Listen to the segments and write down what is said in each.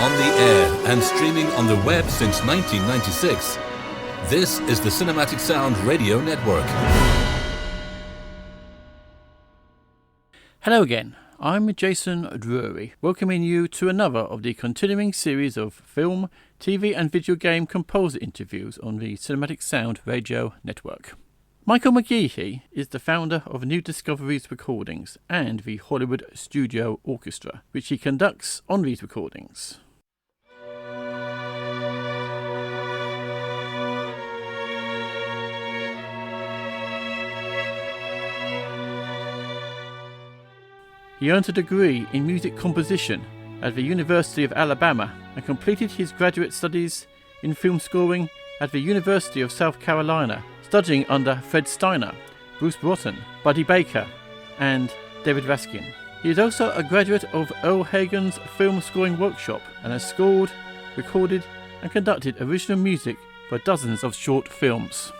On the air and streaming on the web since 1996, this is the Cinematic Sound Radio Network. Hello again, I'm Jason Drury, welcoming you to another of the continuing series of film, TV and video game composer interviews on the Cinematic Sound Radio Network. Michael McGehee is the founder of New Discoveries Recordings and the Hollywood Studio Orchestra, which he conducts on these recordings. He earned a degree in music composition at the University of Alabama and completed his graduate studies in film scoring at the University of South Carolina, studying under Fred Steiner, Bruce Broughton, Buddy Baker, and David Raksin. He is also a graduate of Earle Hagen's film scoring workshop and has scored, recorded, and conducted original music for dozens of short films.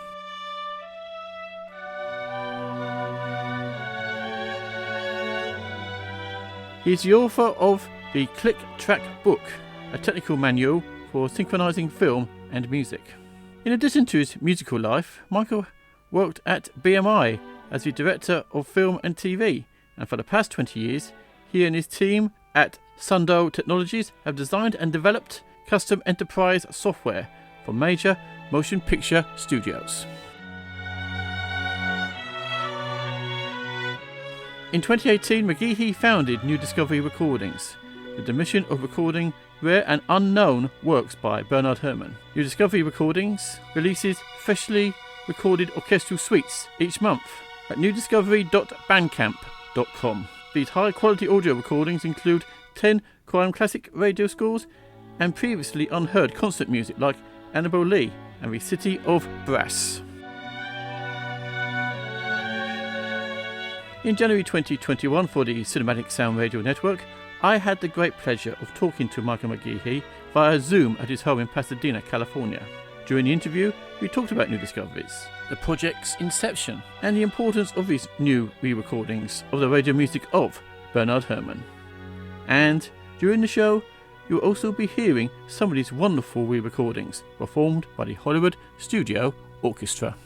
He is the author of the Click Track Book, a technical manual for synchronizing film and music. In addition to his musical life, Michael worked at BMI as the director of film and TV, and for the past 20 years, he and his team at Sundial Technologies have designed and developed custom enterprise software for major motion picture studios. In 2018, McGehee founded New Discovery Recordings, with the mission of recording rare and unknown works by Bernard Herrmann. New Discovery Recordings releases freshly recorded orchestral suites each month at newdiscovery.bandcamp.com. These high-quality audio recordings include 10 crime classic radio scores and previously unheard concert music like Annabelle Lee and the City of Brass. In January 2021 for the Cinematic Sound Radio Network, I had the great pleasure of talking to Michael McGehee via Zoom at his home in Pasadena, California. During the interview, we talked about New Discoveries, the project's inception, and the importance of these new re-recordings of the radio music of Bernard Herrmann. And during the show, you'll also be hearing some of these wonderful re-recordings performed by the Hollywood Studio Orchestra.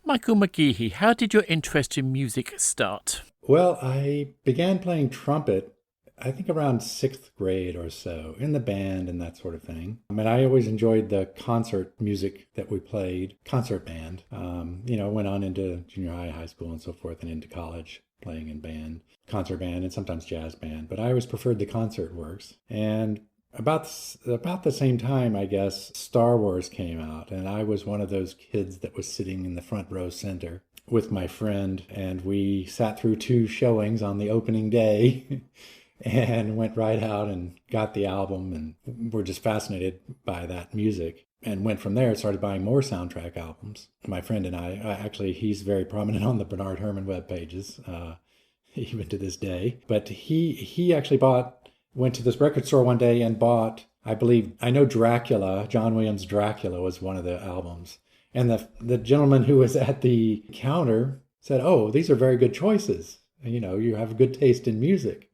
Michael McGehee, how did your interest in music start? Well, I began playing trumpet, I think around 6th grade or so, in the band and that sort of thing. I mean, I always enjoyed the concert music that we played, concert band. Went on into junior high school and so forth, and into college, playing in band, concert band, and sometimes jazz band. But I always preferred the concert works. And about the same time, I guess, Star Wars came out, and I was one of those kids that was sitting in the front row center with my friend, and we sat through 2 showings on the opening day and went right out and got the album, and were just fascinated by that music, and went from there and started buying more soundtrack albums. My friend and I, actually, he's very prominent on the Bernard Herrmann web pages, even to this day, but he actually went to this record store one day and bought, I know Dracula, John Williams' Dracula was one of the albums. And the gentleman who was at the counter said, "Oh, these are very good choices. You have a good taste in music."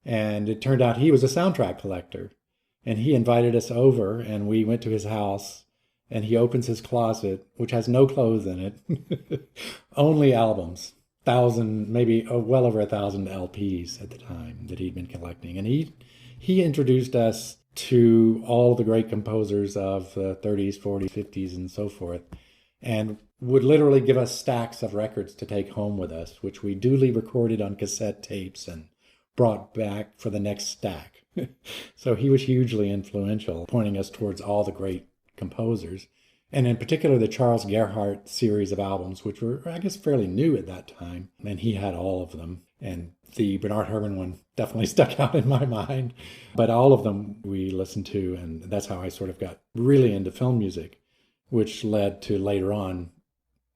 And it turned out he was a soundtrack collector. And he invited us over, and we went to his house, and he opens his closet, which has no clothes in it, only albums. 1,000, maybe well over 1,000 LPs at the time that he'd been collecting. And he introduced us to all the great composers of the 30s, 40s, 50s, and so forth, and would literally give us stacks of records to take home with us, which we duly recorded on cassette tapes and brought back for the next stack. So he was hugely influential, pointing us towards all the great composers. And in particular, the Charles Gerhardt series of albums, which were, I guess, fairly new at that time. And he had all of them. And the Bernard Herrmann one definitely stuck out in my mind. But all of them we listened to, and that's how I sort of got really into film music, which led to later on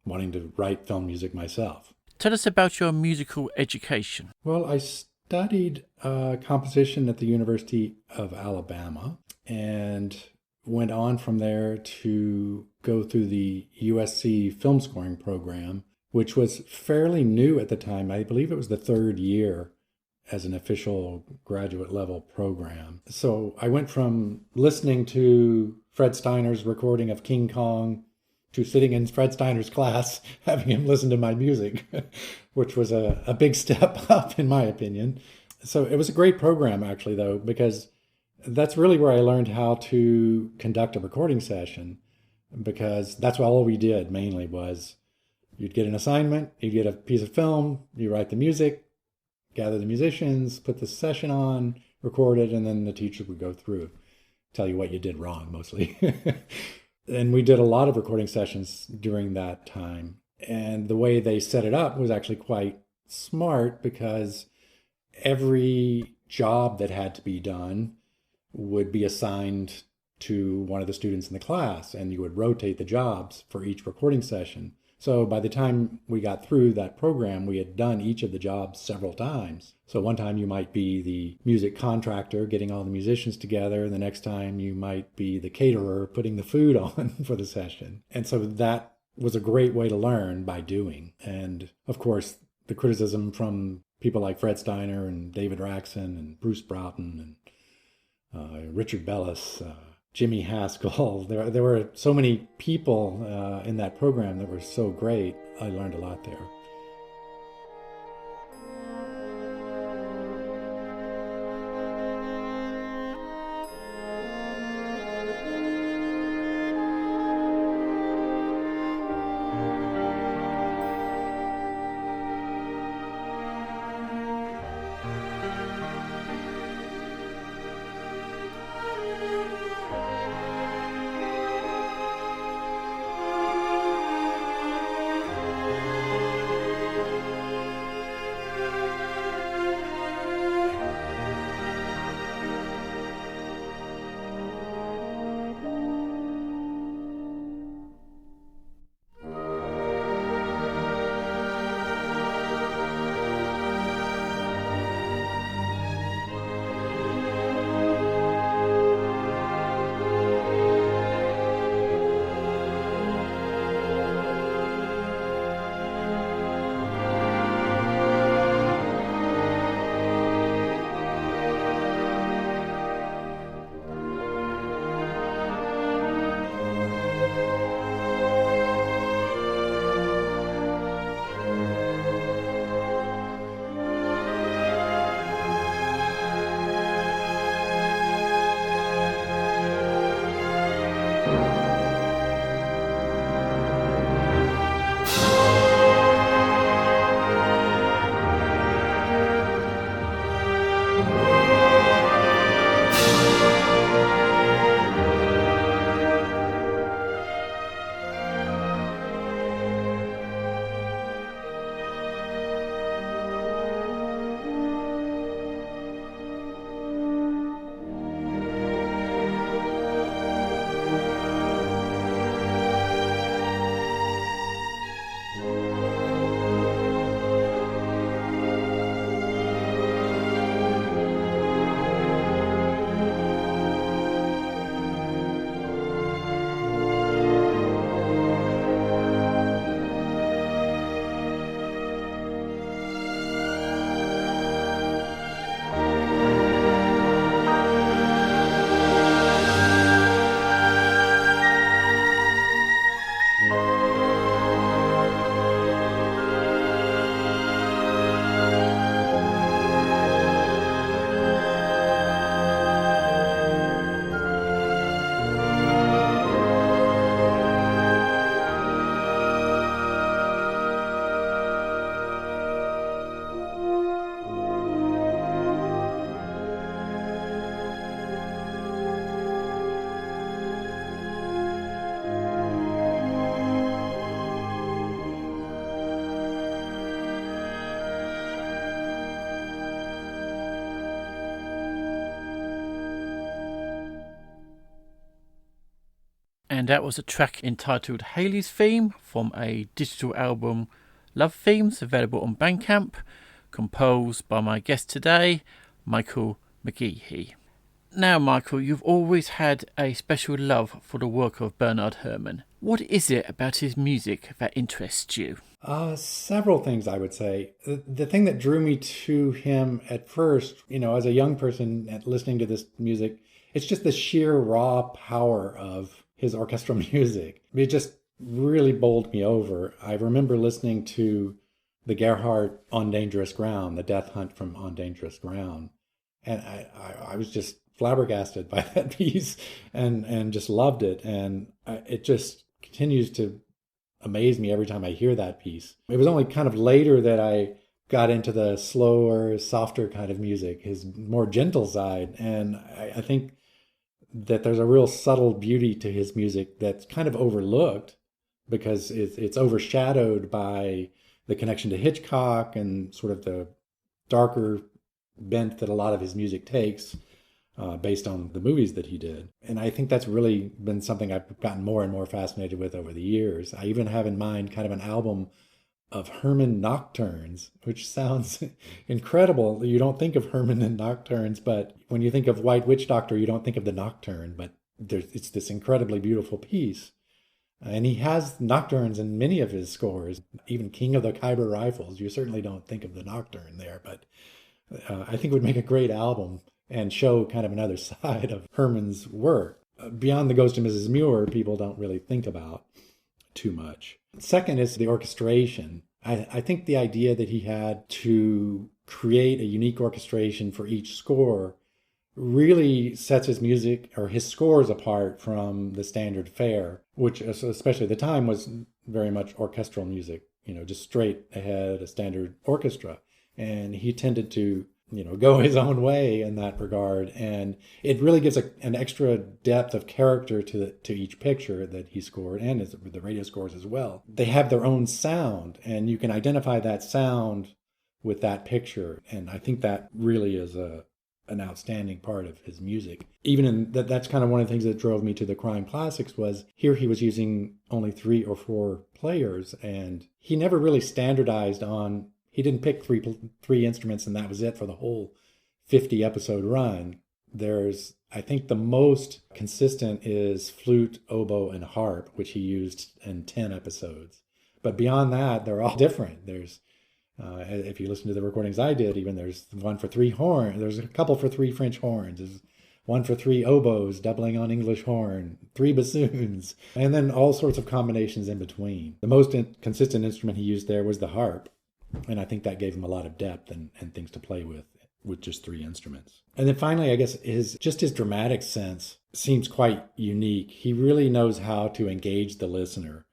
wanting to write film music myself. Tell us about your musical education. Well, I studied composition at the University of Alabama, and went on from there to go through the USC film scoring program, which was fairly new at the time. I believe it was the 3rd year as an official graduate level program. So I went from listening to Fred Steiner's recording of King Kong to sitting in Fred Steiner's class, having him listen to my music, which was a big step up in my opinion. So it was a great program actually though, because that's really where I learned how to conduct a recording session, because that's all we did mainly was you'd get an assignment, you'd get a piece of film, you write the music, gather the musicians, put the session on, record it, and then the teacher would go through, tell you what you did wrong mostly. And we did a lot of recording sessions during that time. And the way they set it up was actually quite smart, because every job that had to be done would be assigned to one of the students in the class, and you would rotate the jobs for each recording session. So by the time we got through that program, we had done each of the jobs several times. So one time you might be the music contractor getting all the musicians together. The next time you might be the caterer putting the food on for the session. And so that was a great way to learn by doing. And of course, the criticism from people like Fred Steiner and David Raksin and Bruce Broughton and Richard Bellis, Jimmy Haskell. There were so many people in that program that were so great. I learned a lot there. And that was a track entitled Haley's Theme from a digital album, Love Themes, available on Bandcamp, composed by my guest today, Michael McGehee. Now, Michael, you've always had a special love for the work of Bernard Herrmann. What is it about his music that interests you? Several things, I would say. The thing that drew me to him at first, as a young person listening to this music, it's just the sheer raw power of his orchestral music. It just really bowled me over. I remember listening to the Gerhardt On Dangerous Ground, the Death Hunt from On Dangerous Ground, and I was just flabbergasted by that piece and just loved it. And it just continues to amaze me every time I hear that piece. It was only kind of later that I got into the slower, softer kind of music, his more gentle side. And I think that there's a real subtle beauty to his music that's kind of overlooked because it's overshadowed by the connection to Hitchcock and sort of the darker bent that a lot of his music takes based on the movies that he did. And I think that's really been something I've gotten more and more fascinated with over the years. I even have in mind kind of an album of Herrmann nocturnes, which sounds incredible. You don't think of Herrmann in nocturnes, but when you think of White Witch Doctor, you don't think of the nocturne, but it's this incredibly beautiful piece. And he has nocturnes in many of his scores, even King of the Khyber Rifles. You certainly don't think of the nocturne there, but I think it would make a great album and show kind of another side of Herrmann's work. Beyond the Ghost of Mrs. Muir, people don't really think about too much. Second is the orchestration. I think the idea that he had to create a unique orchestration for each score really sets his music or his scores apart from the standard fare, which especially at the time was very much orchestral music, just straight ahead, a standard orchestra. And he tended to go his own way in that regard. And it really gives an extra depth of character to each picture that he scored and the radio scores as well. They have their own sound, and you can identify that sound with that picture. And I think that really is an outstanding part of his music. Even in that's kind of one of the things that drove me to the crime classics was here he was using only 3 or 4 players, and he never really standardized on. He didn't pick three instruments and that was it for the whole 50 episode run. I think the most consistent is flute, oboe, and harp, which he used in 10 episodes. But beyond that, they're all different. There's, if you listen to the recordings I did, even there's one for 3 horns. There's a couple for 3 French horns. There's one for 3 oboes, doubling on English horn, 3 bassoons, and then all sorts of combinations in between. The most consistent instrument he used there was the harp. And I think that gave him a lot of depth and things to play with just 3 instruments. And then finally, I guess his dramatic sense seems quite unique. He really knows how to engage the listener.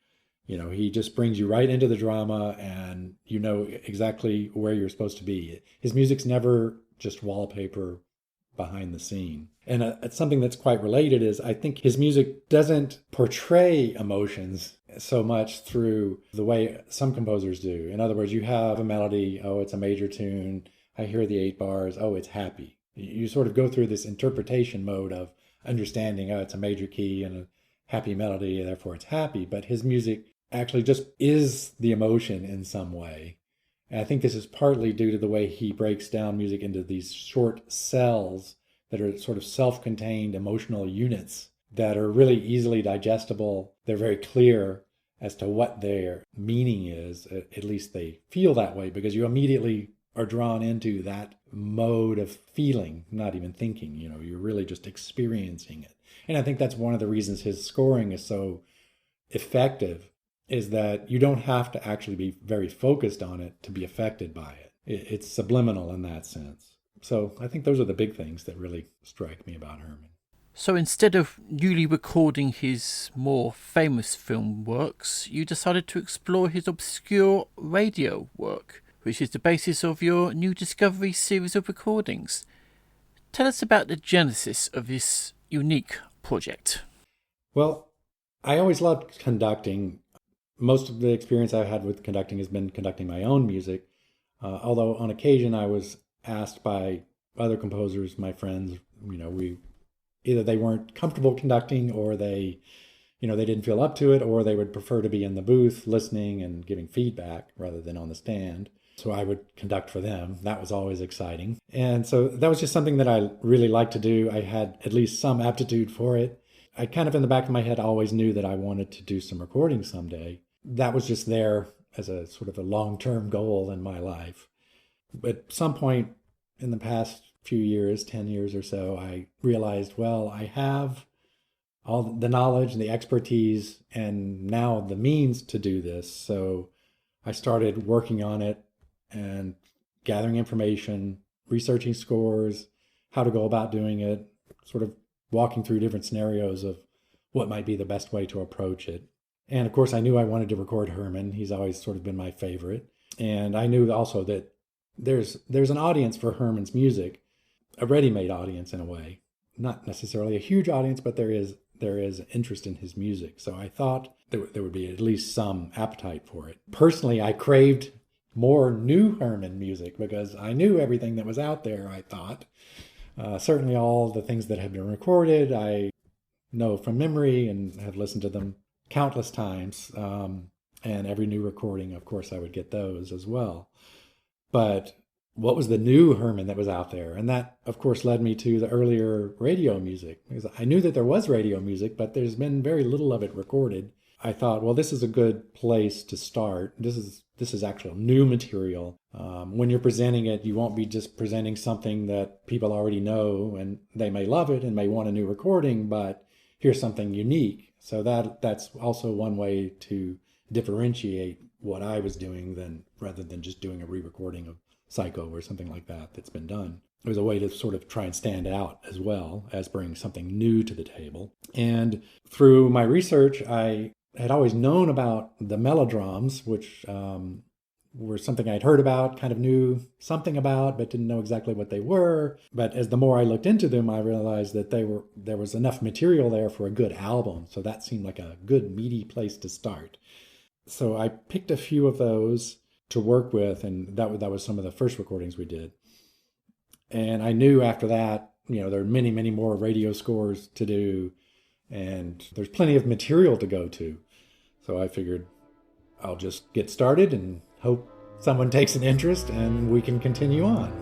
He just brings you right into the drama and you know exactly where you're supposed to be. His music's never just wallpaper behind the scene. And it's something that's quite related is I think his music doesn't portray emotions so much through the way some composers do. In other words, you have a melody, oh, it's a major tune. I hear the 8 bars, oh, it's happy. You sort of go through this interpretation mode of understanding, oh, it's a major key and a happy melody, therefore it's happy. But his music actually just is the emotion in some way. And I think this is partly due to the way he breaks down music into these short cells that are sort of self-contained emotional units that are really easily digestible. They're very clear as to what their meaning is. At least they feel that way because you immediately are drawn into that mode of feeling, not even thinking. You're really just experiencing it. And I think that's one of the reasons his scoring is so effective, is that you don't have to actually be very focused on it to be affected by it. It's subliminal in that sense. So I think those are the big things that really strike me about Herrmann. So instead of newly recording his more famous film works, you decided to explore his obscure radio work, which is the basis of your New Discovery series of recordings. Tell us about the genesis of this unique project. Well, I always loved conducting. Most of the experience I've had with conducting has been conducting my own music, although on occasion I was asked by other composers, my friends, either they weren't comfortable conducting or they didn't feel up to it, or they would prefer to be in the booth listening and giving feedback rather than on the stand. So I would conduct for them. That was always exciting. And so that was just something that I really liked to do. I had at least some aptitude for it. I kind of in the back of my head always knew that I wanted to do some recording someday. That was just there as a sort of a long-term goal in my life. But at some point in the past few years, 10 years or so, I realized, well, I have all the knowledge and the expertise and now the means to do this. So I started working on it and gathering information, researching scores, how to go about doing it, sort of walking through different scenarios of what might be the best way to approach it. And of course, I knew I wanted to record Herman. He's always sort of been my favorite. And I knew also that there's an audience for Herman's music, a ready-made audience in a way. Not necessarily a huge audience, but there is interest in his music. So I thought there would be at least some appetite for it. Personally, I craved more new Herman music because I knew everything that was out there, I thought. Certainly all the things that have been recorded, I know from memory and have listened to them countless times. And every new recording, of course, I would get those as well. But what was the new Herman that was out there? And that, of course, led me to the earlier radio music. Because I knew that there was radio music, but there's been very little of it recorded. I thought, well, this is a good place to start. This is actual new material. When you're presenting it, you won't be just presenting something that people already know, and they may love it and may want a new recording, but here's something unique. So that's also one way to differentiate what I was doing rather than just doing a re-recording of Psycho or something like that that's been done. It was a way to sort of try and stand out as well as bring something new to the table. And through my research, I had always known about the melodrums, which were something I'd heard about, kind of knew something about, but didn't know exactly what they were. But as the more I looked into them, I realized that there was enough material there for a good album. So that seemed like a good meaty place to start. So I picked a few of those to work with, and that was some of the first recordings we did. And I knew after that, there are many, many more radio scores to do, and there's plenty of material to go to. So I figured I'll just get started and hope someone takes an interest and we can continue on.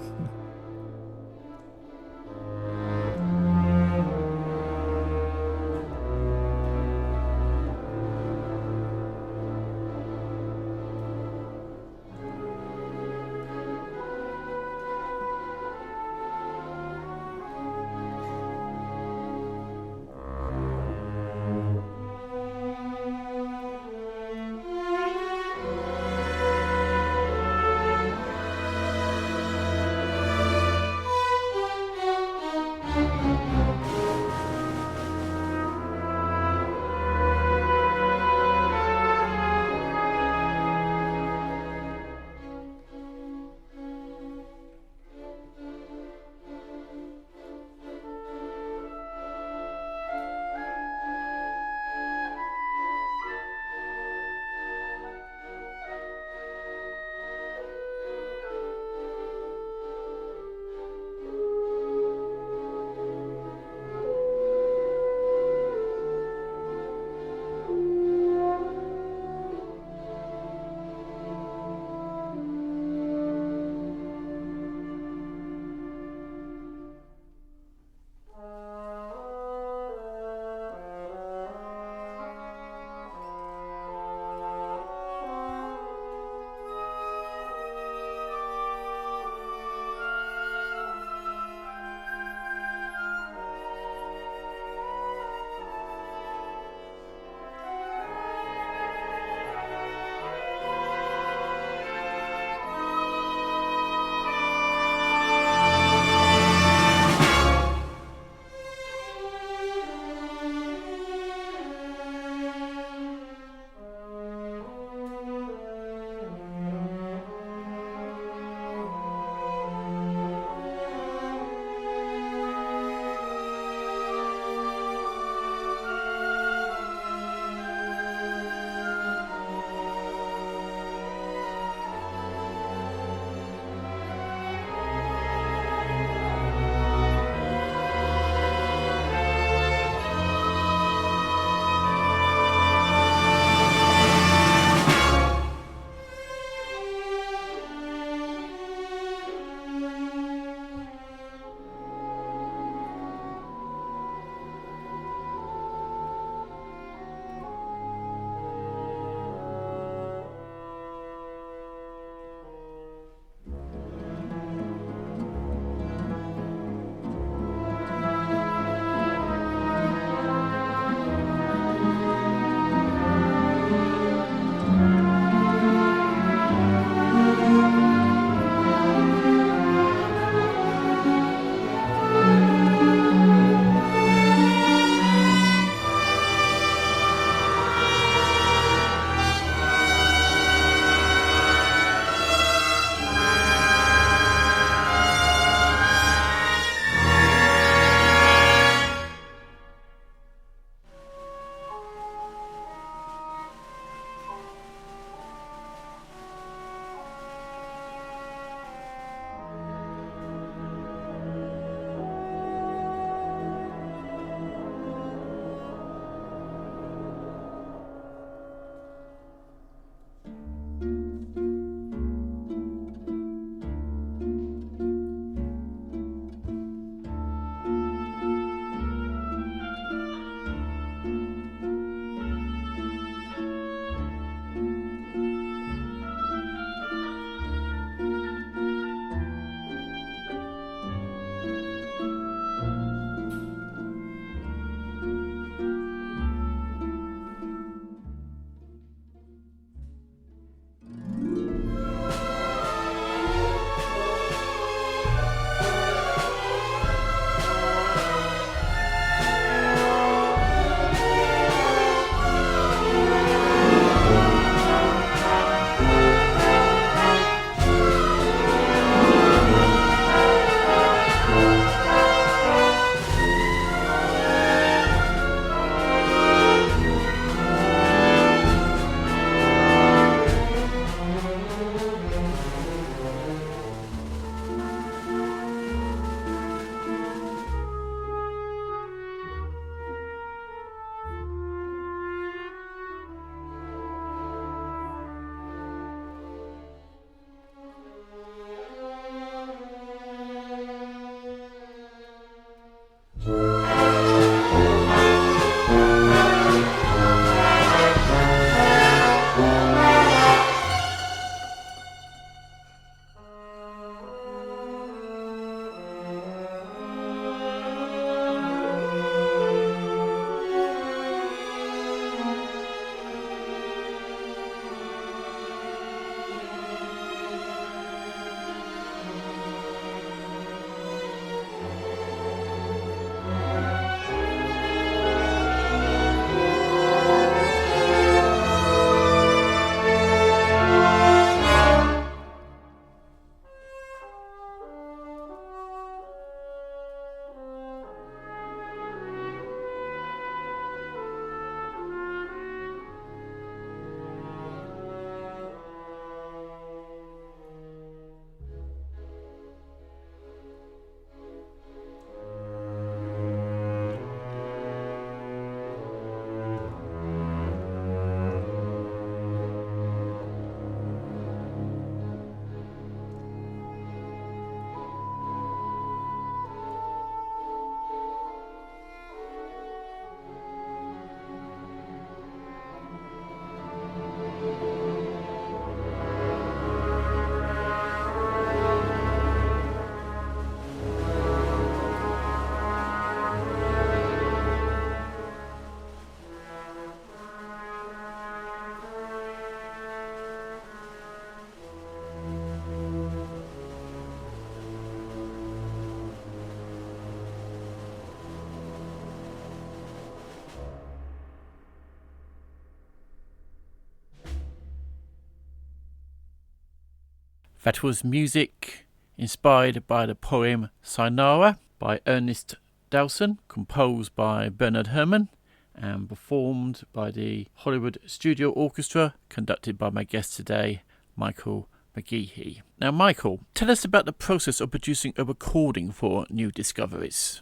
That was music inspired by the poem Sayonara by Ernest Dowson, composed by Bernard Herrmann, and performed by the Hollywood Studio Orchestra, conducted by my guest today, Michael McGehee. Now, Michael, tell us about the process of producing a recording for New Discoveries.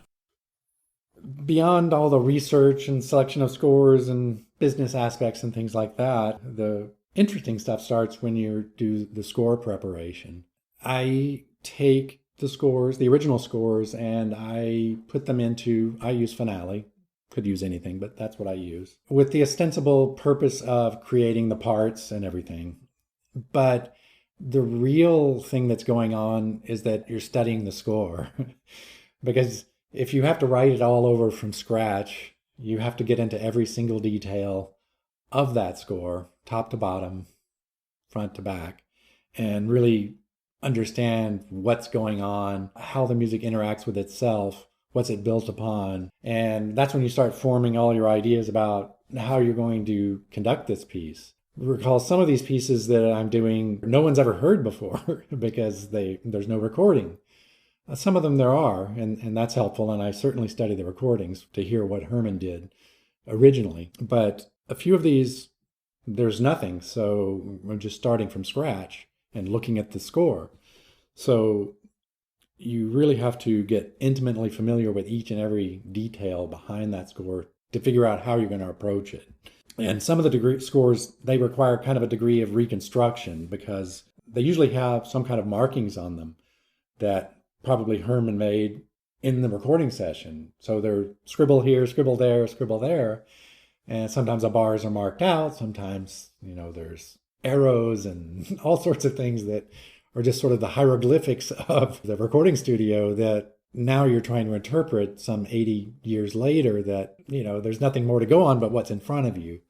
Beyond all the research and selection of scores and business aspects and things like that, the interesting stuff starts when you do the score preparation. I take the scores, the original scores, and I put them into, I use Finale, could use anything, but that's what I use, with the ostensible purpose of creating the parts and everything. But the real thing that's going on is that you're studying the score. Because if you have to write it all over from scratch, you have to get into every single detail of that score, top to bottom, front to back, and really understand what's going on, how the music interacts with itself, what's it built upon. And that's when you start forming all your ideas about how you're going to conduct this piece. Recall some of these pieces that I'm doing, no one's ever heard before because there's no recording. Some of them there are, and that's helpful, and I certainly study the recordings to hear what Herrmann did originally. But a few of these, there's nothing, so I'm just starting from scratch and looking at the score. So you really have to get intimately familiar with each and every detail behind that score to figure out how you're going to approach it. And some of the scores, they require kind of a degree of reconstruction because they usually have some kind of markings on them that probably Herrmann made in the recording session. So they're scribble here, scribble there, scribble there. And sometimes the bars are marked out. Sometimes, there's arrows and all sorts of things that are just sort of the hieroglyphics of the recording studio that now you're trying to interpret some 80 years later that, there's nothing more to go on but what's in front of you.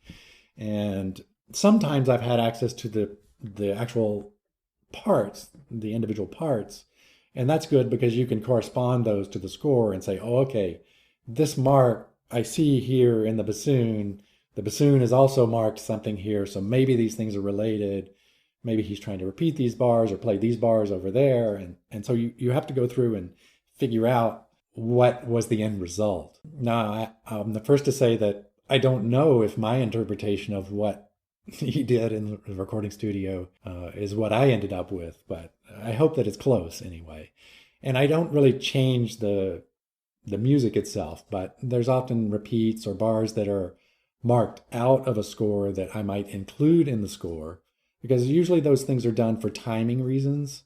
And sometimes I've had access to the actual parts, the individual parts. And that's good because you can correspond those to the score and say, oh, okay, this mark I see here in the bassoon is also marked something here. So maybe these things are related. Maybe he's trying to repeat these bars or play these bars over there. And so you have to go through and figure out what was the end result. Now, I'm the first to say that I don't know if my interpretation of what he did in the recording studio is what I ended up with, but I hope that it's close anyway. And I don't really change the music itself, but there's often repeats or bars that are marked out of a score that I might include in the score, because usually those things are done for timing reasons,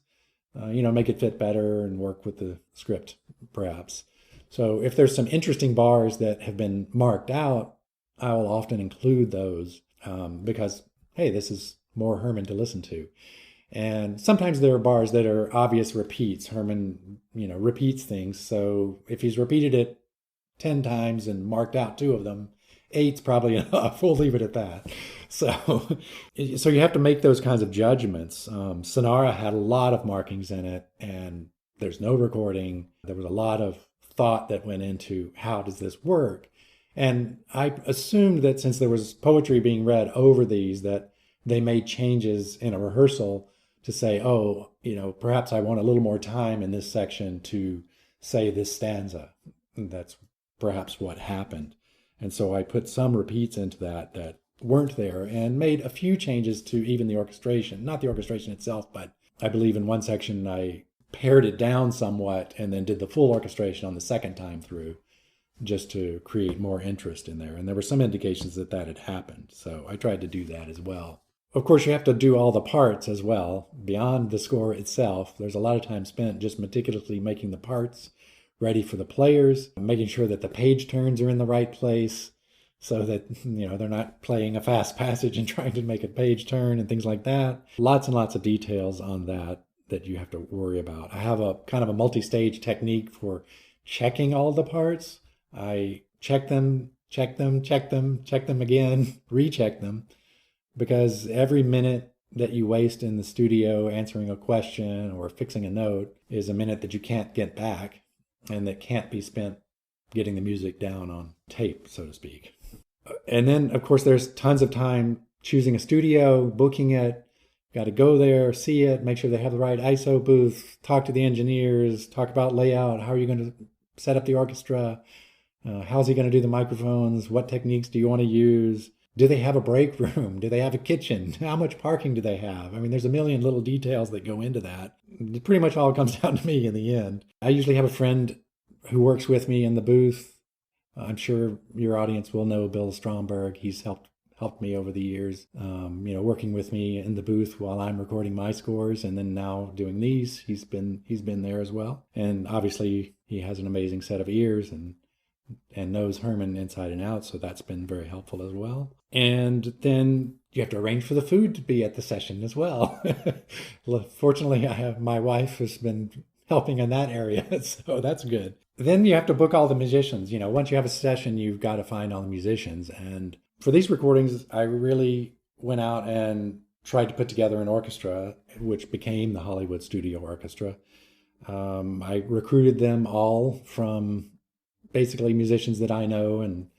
make it fit better and work with the script, perhaps. So if there's some interesting bars that have been marked out, I will often include those because, hey, this is more Herrmann to listen to. And sometimes there are bars that are obvious repeats. Herrmann, repeats things. So if he's repeated it 10 times and marked out 2 of them, 8's probably enough. We'll leave it at that. So you have to make those kinds of judgments. Sonara had a lot of markings in it, and there's no recording. There was a lot of thought that went into how does this work. And I assumed that since there was poetry being read over these, that they made changes in a rehearsal to say, oh, perhaps I want a little more time in this section to say this stanza. And that's perhaps what happened. And so I put some repeats into that weren't there and made a few changes to even the orchestration. Not the orchestration itself, but I believe in one section I pared it down somewhat and then did the full orchestration on the second time through, just to create more interest in there. And there were some indications that had happened. So I tried to do that as well. Of course, you have to do all the parts as well. Beyond the score itself, there's a lot of time spent just meticulously making the parts ready for the players, making sure that the page turns are in the right place so that, they're not playing a fast passage and trying to make a page turn and things like that. Lots and lots of details on that you have to worry about. I have a kind of a multi-stage technique for checking all the parts. I check them again, recheck them, because every minute that you waste in the studio answering a question or fixing a note is a minute that you can't get back and that can't be spent getting the music down on tape, so to speak. And then, of course, there's tons of time choosing a studio, booking it, Got to go there, see it, make sure they have the right ISO booth, talk to the engineers, talk about layout, how are you going to set up the orchestra, how's he going to do the microphones, what techniques do you want to use, do they have a break room, do they have a kitchen, how much parking do they have? I mean, there's a million little details that go into that. It pretty much all comes down to me in the end. I usually have a friend who works with me in the booth. I'm sure your audience will know Bill Stromberg. He's helped me over the years, working with me in the booth while I'm recording my scores, and then now doing these. He's been there as well, and obviously he has an amazing set of ears and knows Herman inside and out, so that's been very helpful as well. And then you have to arrange for the food to be at the session as well. Fortunately, my wife has been helping in that area, so that's good. Then you have to book all the musicians. Once you have a session, you've got to find all the musicians. And for these recordings, I really went out and tried to put together an orchestra, which became the Hollywood Studio Orchestra. I recruited them all from basically musicians that I know and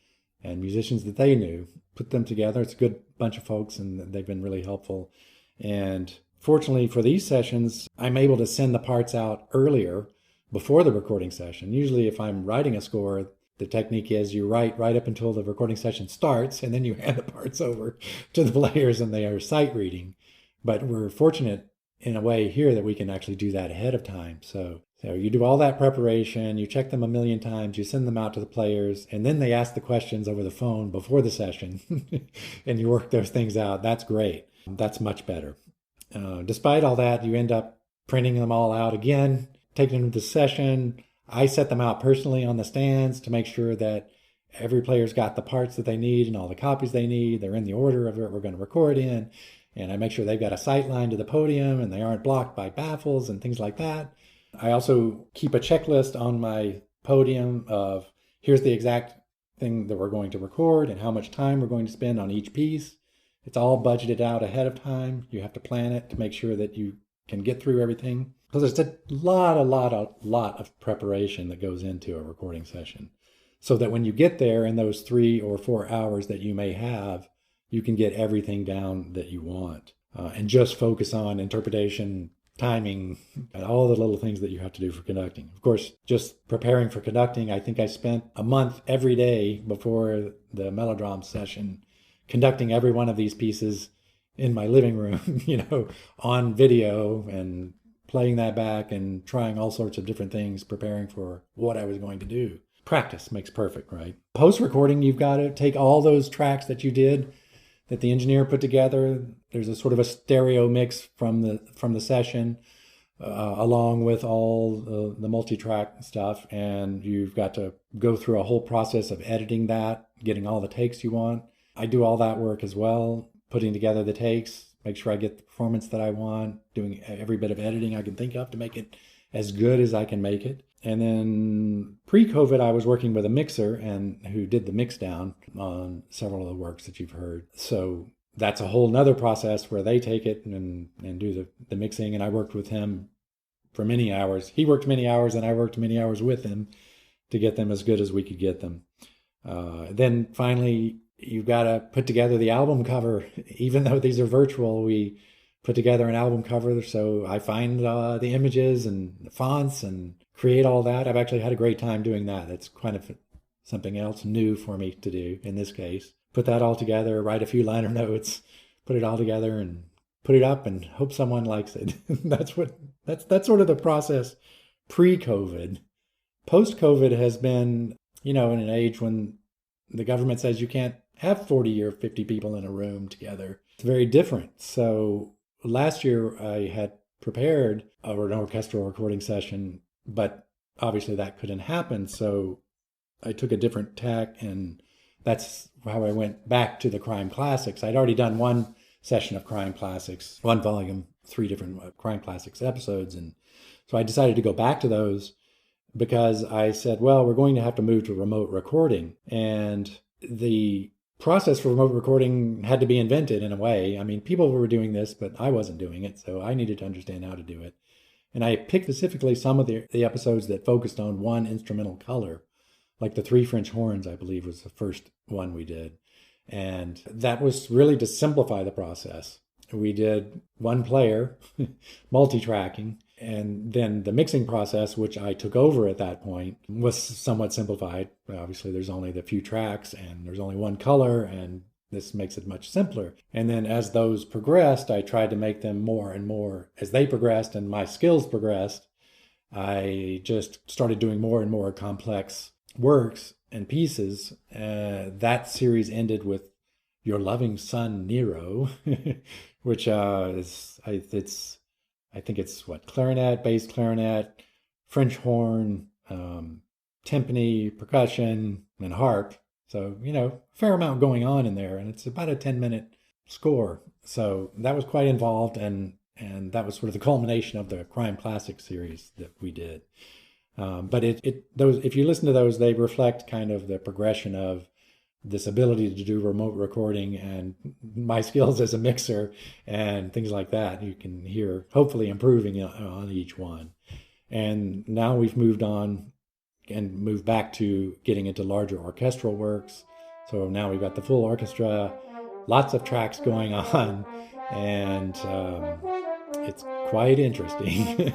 musicians that they knew. Put them together. It's a good bunch of folks, and they've been really helpful. And fortunately for these sessions, I'm able to send the parts out earlier before the recording session. Usually if I'm writing a score, the technique is you write right up until the recording session starts, and then you hand the parts over to the players and they are sight reading. But we're fortunate in a way here that we can actually do that ahead of time. So you do all that preparation, you check them a million times, you send them out to the players, and then they ask the questions over the phone before the session, and you work those things out. That's great. That's much better. Despite all that, you end up printing them all out again, taking them to the session. I set them out personally on the stands to make sure that every player's got the parts that they need and all the copies they need. They're in the order of what we're going to record in. And I make sure they've got a sight line to the podium and they aren't blocked by baffles and things like that. I also keep a checklist on my podium of here's the exact thing that we're going to record and how much time we're going to spend on each piece. It's all budgeted out ahead of time. You have to plan it to make sure that you can get through everything. So there's a lot of preparation that goes into a recording session, so that when you get there in those 3 or 4 hours that you may have, you can get everything down that you want and just focus on interpretation, timing, and all the little things that you have to do for conducting. Of course, just preparing for conducting, I think I spent a month every day before the Melodram session conducting every one of these pieces in my living room, on video, and playing that back and trying all sorts of different things, preparing for what I was going to do. Practice makes perfect, right? Post-recording, you've got to take all those tracks that you did, that the engineer put together. There's a sort of a stereo mix from the session, along with all the multi-track stuff, and you've got to go through a whole process of editing that, getting all the takes you want. I do all that work as well, putting together the takes, make sure I get the performance that I want, doing every bit of editing I can think of to make it as good as I can make it. And then pre-COVID, I was working with a mixer and who did the mix down on several of the works that you've heard. So that's a whole nother process where they take it and do the mixing. And I worked with him for many hours. He worked many hours and I worked many hours with him to get them as good as we could get them. Then finally, you've got to put together the album cover. Even though these are virtual, we put together an album cover. So I find the images and the fonts and create all that. I've actually had a great time doing that. It's kind of something else new for me to do in this case. Put that all together, write a few liner notes, put it all together and put it up and hope someone likes it. That's sort of the process pre-COVID. Post-COVID has been, in an age when the government says you can't have 40 or 50 people in a room together. It's very different. So last year I had prepared an orchestral recording session, but obviously that couldn't happen. So I took a different tack, and that's how I went back to the crime classics. I'd already done one session of crime classics, one volume, 3 different crime classics episodes. And so I decided to go back to those because I said, well, we're going to have to move to remote recording. And the process for remote recording had to be invented in a way. I mean, people were doing this, but I wasn't doing it. So I needed to understand how to do it. And I picked specifically some of the episodes that focused on one instrumental color, like the 3 French horns, I believe, was the first one we did. And that was really to simplify the process. we did one player, multi-tracking, and then the mixing process, which I took over at that point, was somewhat simplified. Obviously, there's only the few tracks and there's only one color, and this makes it much simpler. And then as those progressed, I tried to make them more and more. As they progressed and my skills progressed, I just started doing more and more complex works and pieces. That series ended with Your Loving Son Nero, which I think it's what, clarinet, bass clarinet, French horn, timpani, percussion, and harp. So, a fair amount going on in there, and it's about a 10-minute score. So that was quite involved, and that was sort of the culmination of the Crime Classic series that we did. But those, if you listen to those, they reflect kind of the progression of this ability to do remote recording and my skills as a mixer and things like that. You can hear hopefully improving on each one. And now we've moved on and moved back to getting into larger orchestral works. So now we've got the full orchestra, lots of tracks going on, and it's quite interesting.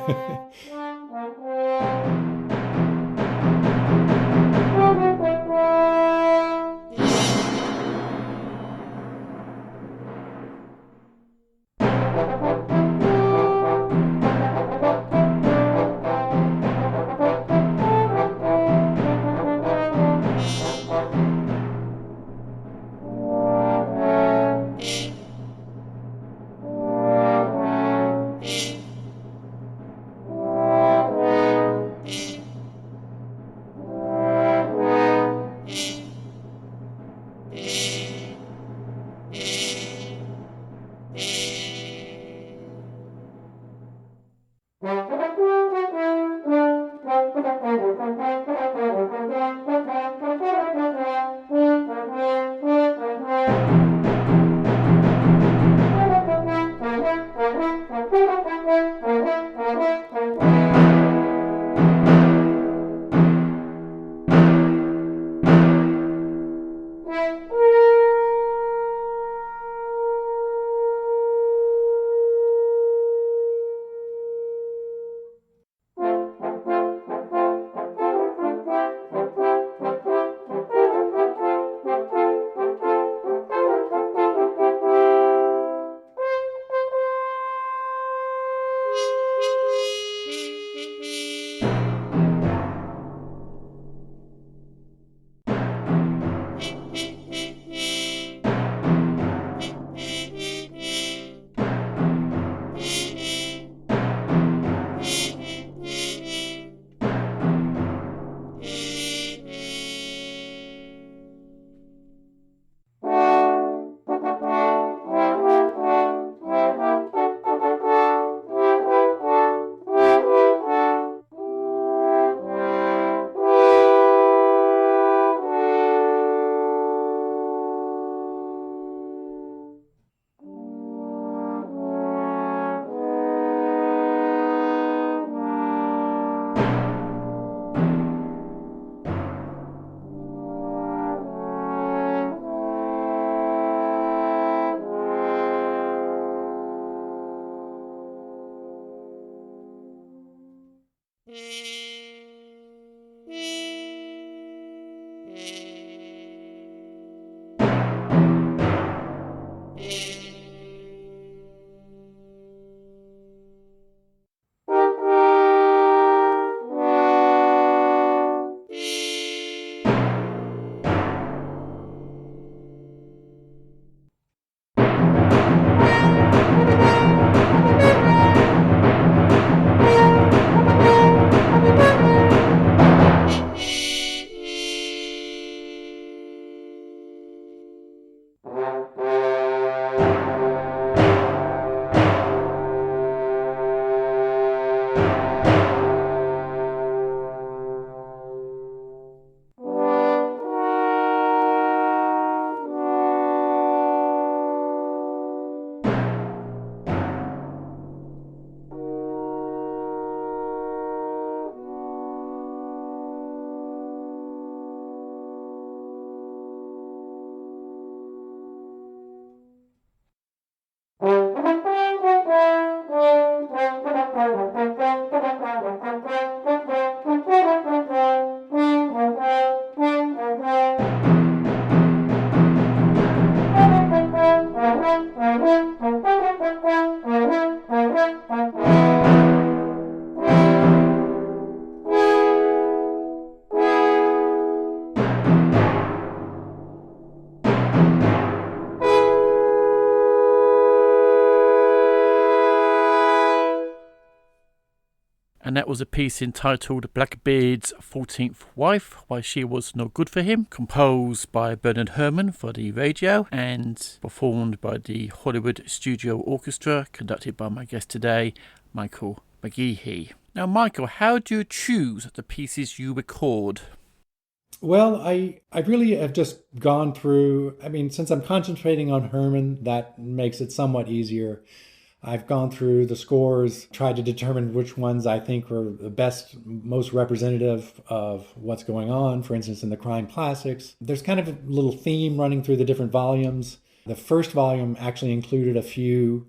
and that was a piece entitled Blackbeard's 14th Wife, Why She Was No Good For Him, composed by Bernard Herrmann for the radio and performed by the Hollywood Studio Orchestra, conducted by my guest today, Michael McGehee. Now, Michael, how do you choose the pieces you record? Well, I really have just gone through, since I'm concentrating on Herrmann, that makes it somewhat easier. I've gone through the scores, tried to determine which ones I think were the best, most representative of what's going on. For instance, in the crime classics, there's kind of a little theme running through the different volumes. The first volume actually included a few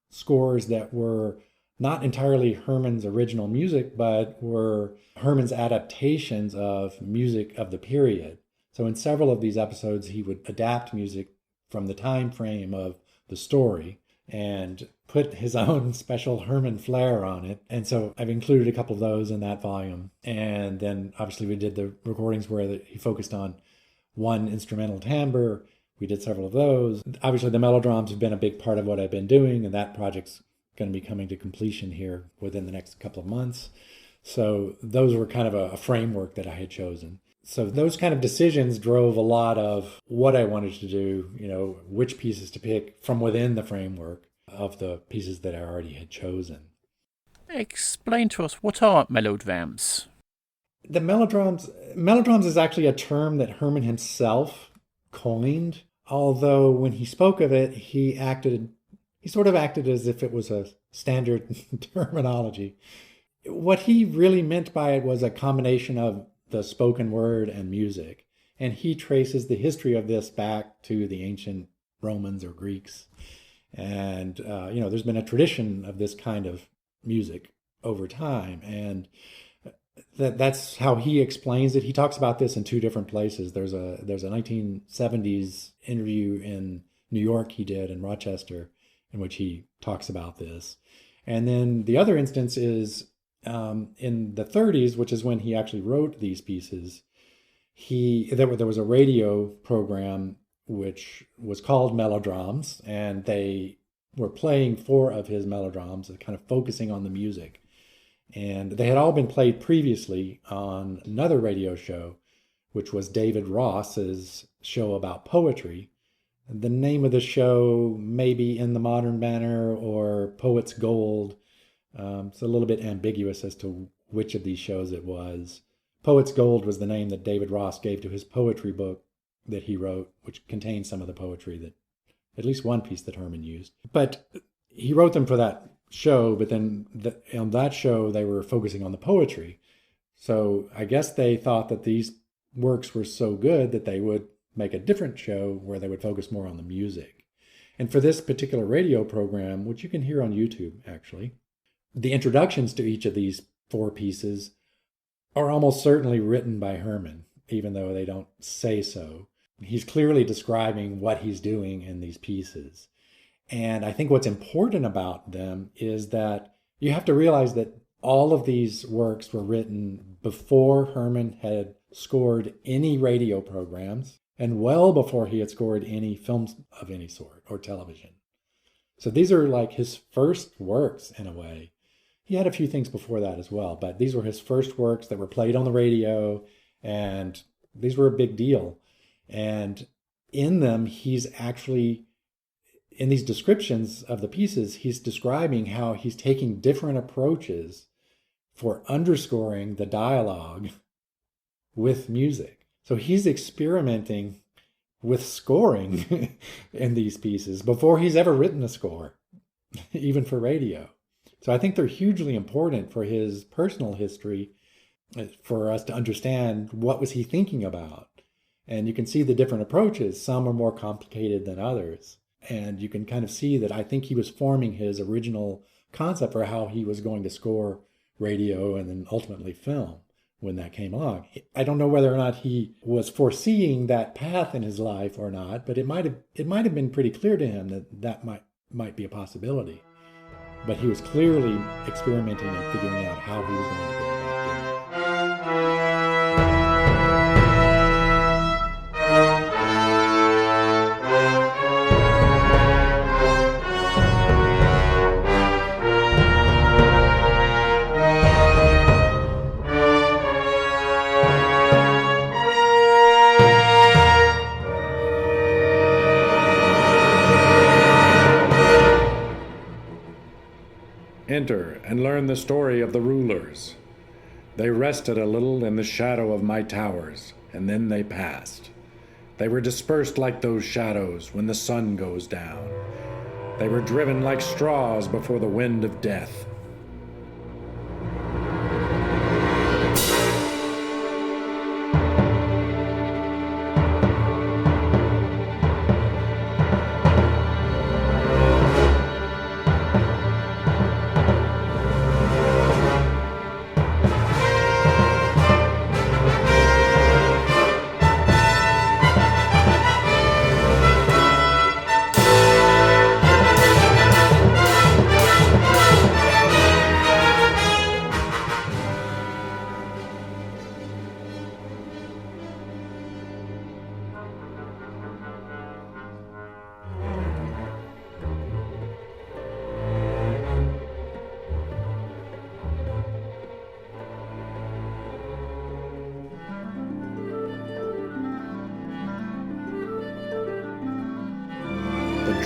scores that were not entirely Herrmann's original music, but were Herrmann's adaptations of music of the period. So in several of these episodes, he would adapt music from the time frame of the story and put his own special Herrmann flair on it. And so I've included a couple of those in that volume. And then obviously we did the recordings where he focused on one instrumental timbre. We did several of those. Obviously the melodrums have been a big part of what I've been doing, and that project's going to be coming to completion here within the next couple of months. So those were kind of a framework that I had chosen. So those kind of decisions drove a lot of what I wanted to do, which pieces to pick from within the framework of the pieces that I already had chosen. Explain to us, what are melodrams? The melodrams is actually a term that Herrmann himself coined, although when he spoke of it, he sort of acted as if it was a standard terminology. What he really meant by it was a combination of the spoken word and music. And he traces the history of this back to the ancient Romans or Greeks. And, there's been a tradition of this kind of music over time. And that's how he explains it. He talks about this in two different places. There's a 1970s interview in New York he did in Rochester, in which he talks about this. And then the other instance is in the 30s, which is when he actually wrote these pieces. There was a radio program which was called Melodrams, and they were playing 4 of his melodrams, kind of focusing on the music. And they had all been played previously on another radio show, which was David Ross's show about poetry. The name of the show may be In the Modern Manner or Poet's Gold. It's a little bit ambiguous as to which of these shows it was. Poet's Gold was the name that David Ross gave to his poetry book that he wrote, which contained some of the poetry that, at least one piece that Herrmann used. But he wrote them for that show, but then on that show they were focusing on the poetry. So I guess they thought that these works were so good that they would make a different show where they would focus more on the music. And for this particular radio program, which you can hear on YouTube actually, the introductions to each of these 4 pieces are almost certainly written by Herrmann, even though they don't say so. He's clearly describing what he's doing in these pieces. And I think what's important about them is that you have to realize that all of these works were written before Herrmann had scored any radio programs and well before he had scored any films of any sort or television. So these are like his first works in a way. He had a few things before that as well, but these were his first works that were played on the radio, and these were a big deal. And in them, he's actually, in these descriptions of the pieces, he's describing how he's taking different approaches for underscoring the dialogue with music. So he's experimenting with scoring in these pieces before he's ever written a score, even for radio. So I think they're hugely important for his personal history, for us to understand what was he thinking about. And you can see the different approaches. Some are more complicated than others. And you can kind of see that I think he was forming his original concept for how he was going to score radio and then ultimately film when that came along. I don't know whether or not he was foreseeing that path in his life or not, but it might have been pretty clear to him that might be a possibility. But he was clearly experimenting and figuring out how he was going to go about doing it. enter and learn the story of the rulers. They rested a little in the shadow of my towers, and then they passed. They were dispersed like those shadows when the sun goes down. They were driven like straws before the wind of death.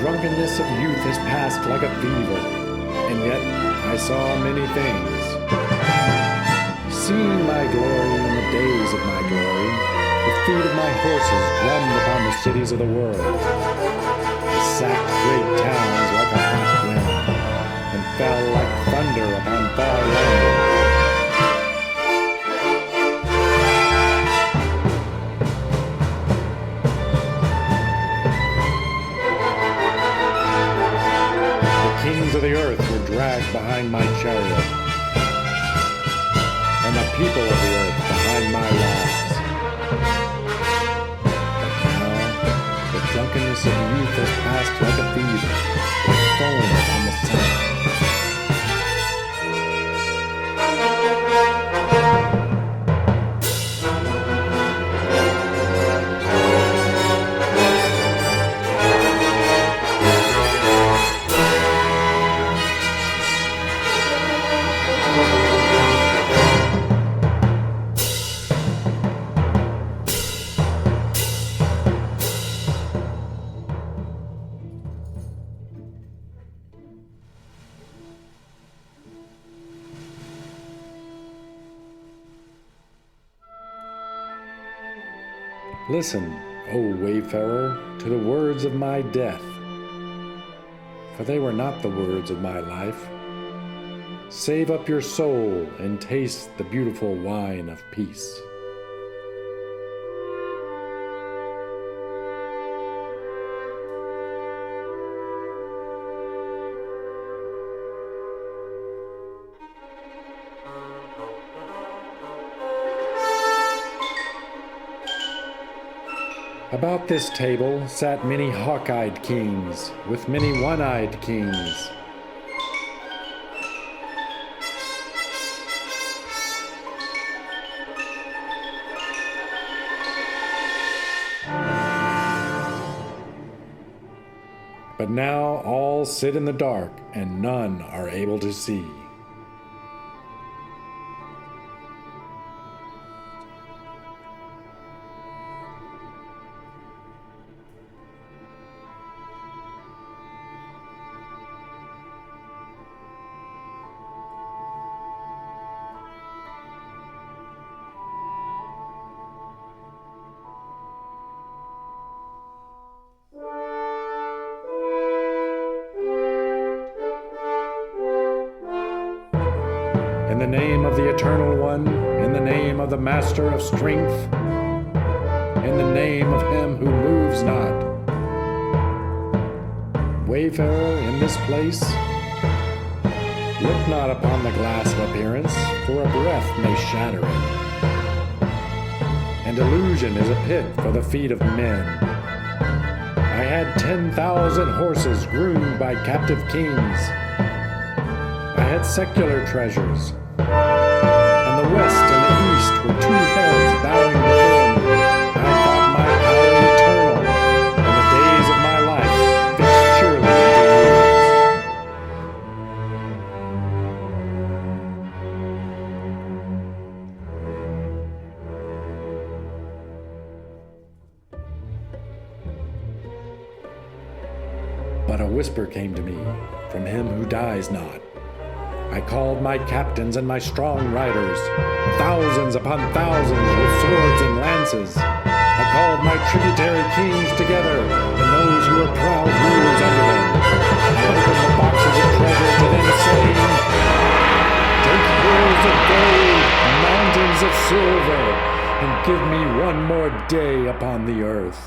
Drunkenness of youth has passed like a fever, and yet I saw many things. Seeing my glory in the days of my glory, the feet of my horses drummed upon the cities of the world. I sacked great towns like a hot wind, and fell like thunder upon far land. Kings of the earth were dragged behind my chariot, and the people of the earth behind my lives. But now, the drunkenness of youth has passed like a fever, like foam upon the sun. Listen, O wayfarer, to the words of my death, for they were not the words of my life. Save up your soul and taste the beautiful wine of peace. About this table sat many hawk-eyed kings, with many one-eyed kings. But now all sit in the dark, and none are able to see. In the name of the Eternal One, in the name of the Master of Strength, in the name of Him who moves not. Wayfarer in this place, look not upon the glass of appearance, for a breath may shatter it. And illusion is a pit for the feet of men. I had 10,000 horses groomed by captive kings. I had secular treasures, and the west and the east were two heads bowing before me. I thought my power eternal, and the days of my life fixed surely into yours. But a whisper came to me from Him who dies not. I called my captains and my strong riders, thousands upon thousands with swords and lances. I called my tributary kings together, and those who were proud rulers under them. I opened the boxes of treasure to them, saying, take hills of gold, mountains of silver, and give me one more day upon the earth.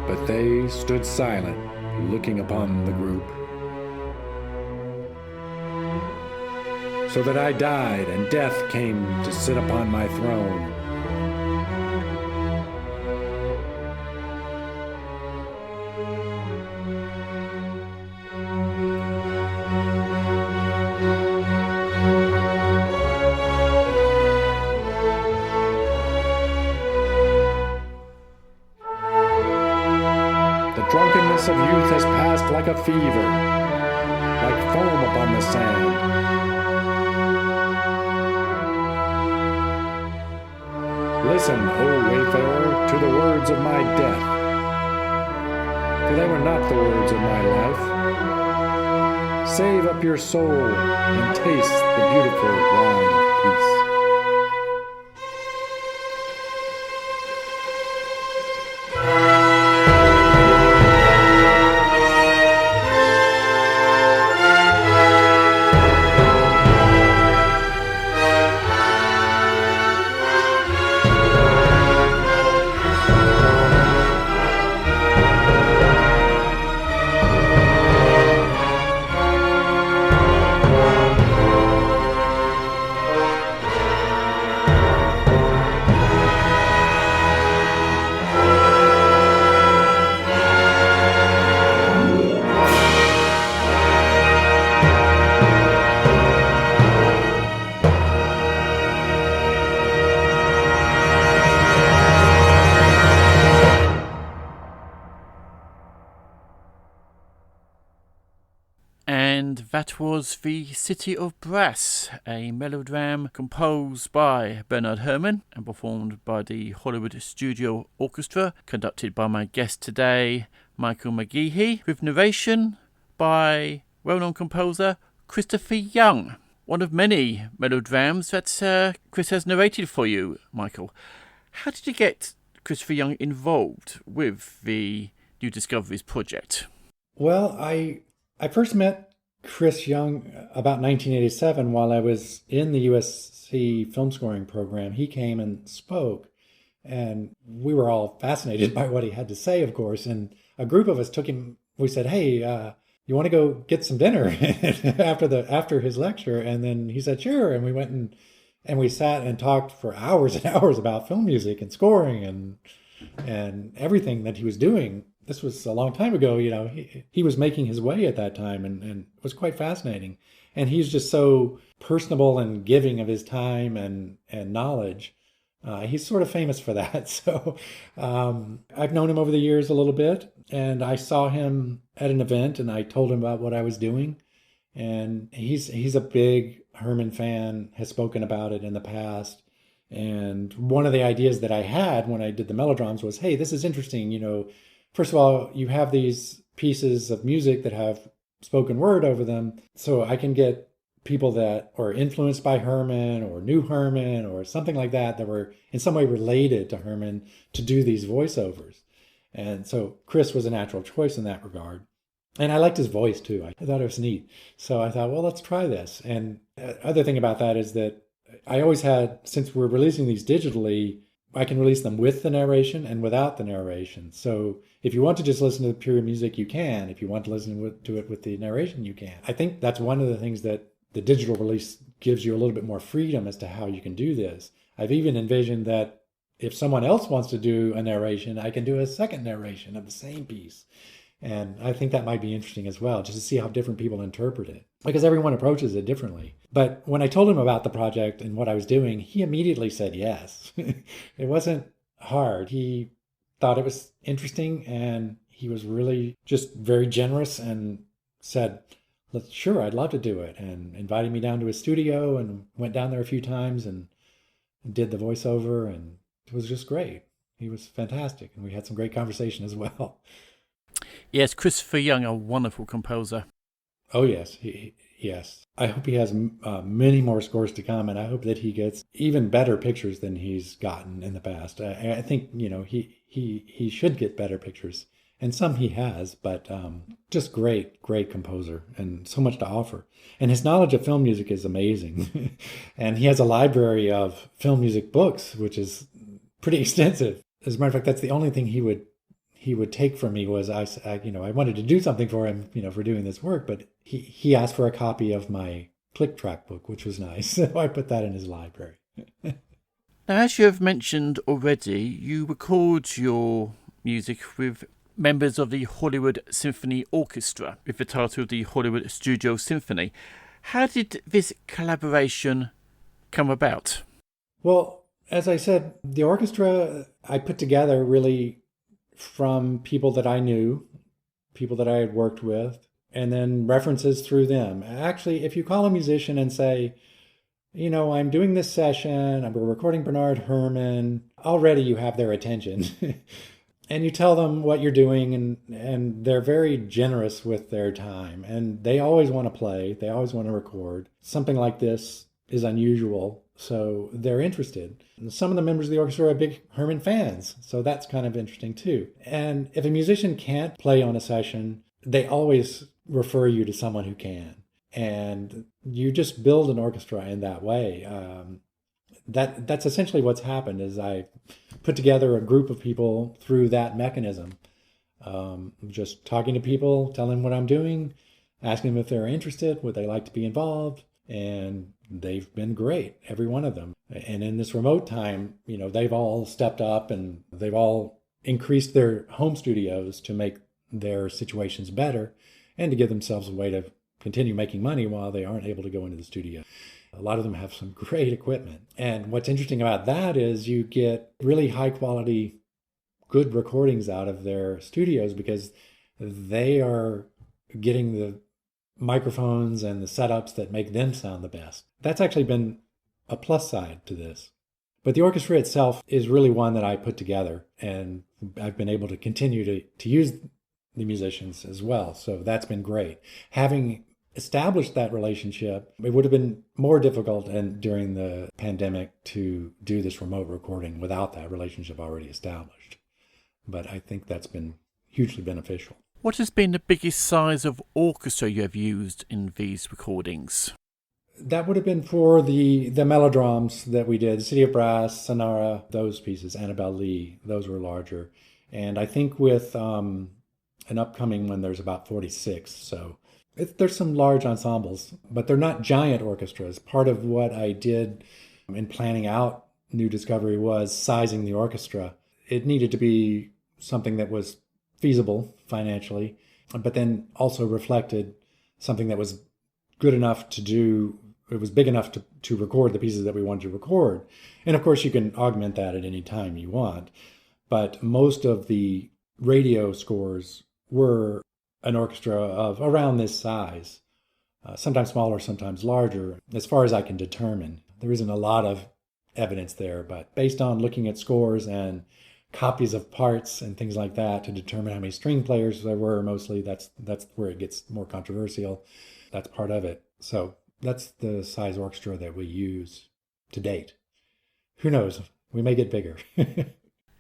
But they stood silent, looking upon the group. So that I died, and death came to sit upon my throne. The drunkenness of youth has passed like a fever, like foam upon the sand. Listen, O wayfarer, to the words of my death, for they were not the words of my life. Save up your soul and taste the beautiful wine of peace. That was The City of Brass, a melodrama composed by Bernard Herrmann and performed by the Hollywood Studio Orchestra, conducted by my guest today, Michael McGehee, with narration by well-known composer Christopher Young. One of many melodramas that Chris has narrated for you, Michael. How did you get Christopher Young involved with the New Discoveries project? Well, I first met Chris Young about 1987 while I was in the USC film scoring program. He came and spoke, and we were all fascinated by what he had to say, of course. And a group of us took him. We said, "Hey, you want to go get some dinner after his lecture?" And then he said, "Sure." And we went and we sat and talked for hours and hours about film music and scoring and everything that he was doing. This was a long time ago, you know, he was making his way at that time, and it was quite fascinating. And he's just so personable and giving of his time and knowledge. He's sort of famous for that. So I've known him over the years a little bit, and I saw him at an event, and I told him about what I was doing. And he's a big Herrmann fan, has spoken about it in the past. And one of the ideas that I had when I did the melodramas was, hey, this is interesting, you know. First of all, you have these pieces of music that have spoken word over them, so I can get people that are influenced by Herrmann or knew Herrmann or something like that were in some way related to Herrmann to do these voiceovers. And so Chris was a natural choice in that regard. And I liked his voice too. I thought it was neat. So I thought, well, let's try this. And the other thing about that is that I always had, since we're releasing these digitally, I can release them with the narration and without the narration. So if you want to just listen to the pure music, you can. If you want to listen to it with the narration, you can. I think that's one of the things that the digital release gives you a little bit more freedom as to how you can do this. I've even envisioned that if someone else wants to do a narration, I can do a second narration of the same piece. And I think that might be interesting as well, just to see how different people interpret it, because everyone approaches it differently. But when I told him about the project and what I was doing, he immediately said yes. It wasn't hard. He thought it was interesting, and he was really just very generous and said, sure, I'd love to do it, and invited me down to his studio, and went down there a few times and did the voiceover, and it was just great. He was fantastic, and we had some great conversation as well. Yes, Christopher Young, a wonderful composer. Oh, yes. Yes. I hope he has many more scores to come, and I hope that he gets even better pictures than he's gotten in the past. I think, he should get better pictures, and some he has, but just great composer and so much to offer. And his knowledge of film music is amazing. And he has a library of film music books, which is pretty extensive. As a matter of fact, that's the only thing he would take from me was I wanted to do something for him, for doing this work, but he asked for a copy of my click track book, which was nice. So I put that in his library. Now, as you have mentioned already, you record your music with members of the Hollywood Symphony Orchestra with the title of the Hollywood Studio Symphony. How did this collaboration come about? Well, as I said, the orchestra I put together really from people that I knew, people that I had worked with, and then references through them. Actually, if you call a musician and say, I'm doing this session, we're recording Bernard Herrmann, already you have their attention. And you tell them what you're doing, and they're very generous with their time. And they always want to play, they always want to record. Something like this is unusual, so they're interested. And some of the members of the orchestra are big Herrmann fans, so that's kind of interesting too. And if a musician can't play on a session, they always refer you to someone who can. And you just build an orchestra in that way. That's essentially what's happened, is I put together a group of people through that mechanism. Just talking to people, telling them what I'm doing, asking them if they're interested, would they like to be involved, and they've been great, every one of them. And in this remote time, they've all stepped up and they've all increased their home studios to make their situations better and to give themselves a way to continue making money while they aren't able to go into the studio. A lot of them have some great equipment. And what's interesting about that is you get really high quality, good recordings out of their studios because they are getting the microphones and the setups that make them sound the best. That's actually been a plus side to this. But the orchestra itself is really one that I put together, and I've been able to continue to use the musicians as well. So that's been great. Having established that relationship, it would have been more difficult during the pandemic to do this remote recording without that relationship already established. But I think that's been hugely beneficial. What has been the biggest size of orchestra you have used in these recordings? That would have been for the melodramas that we did, City of Brass, Sonara, those pieces, Annabelle Lee, those were larger. And I think with an upcoming one, there's about 46. So there's some large ensembles, but they're not giant orchestras. Part of what I did in planning out New Discovery was sizing the orchestra. It needed to be something that was feasible financially, but then also reflected something that was good enough to do. It was big enough to record the pieces that we wanted to record. And of course, you can augment that at any time you want. But most of the radio scores were an orchestra of around this size, sometimes smaller, sometimes larger, as far as I can determine. There isn't a lot of evidence there, but based on looking at scores and copies of parts and things like that to determine how many string players there were, mostly, that's where it gets more controversial. That's part of it. So that's the size orchestra that we use to date. Who knows? We may get bigger.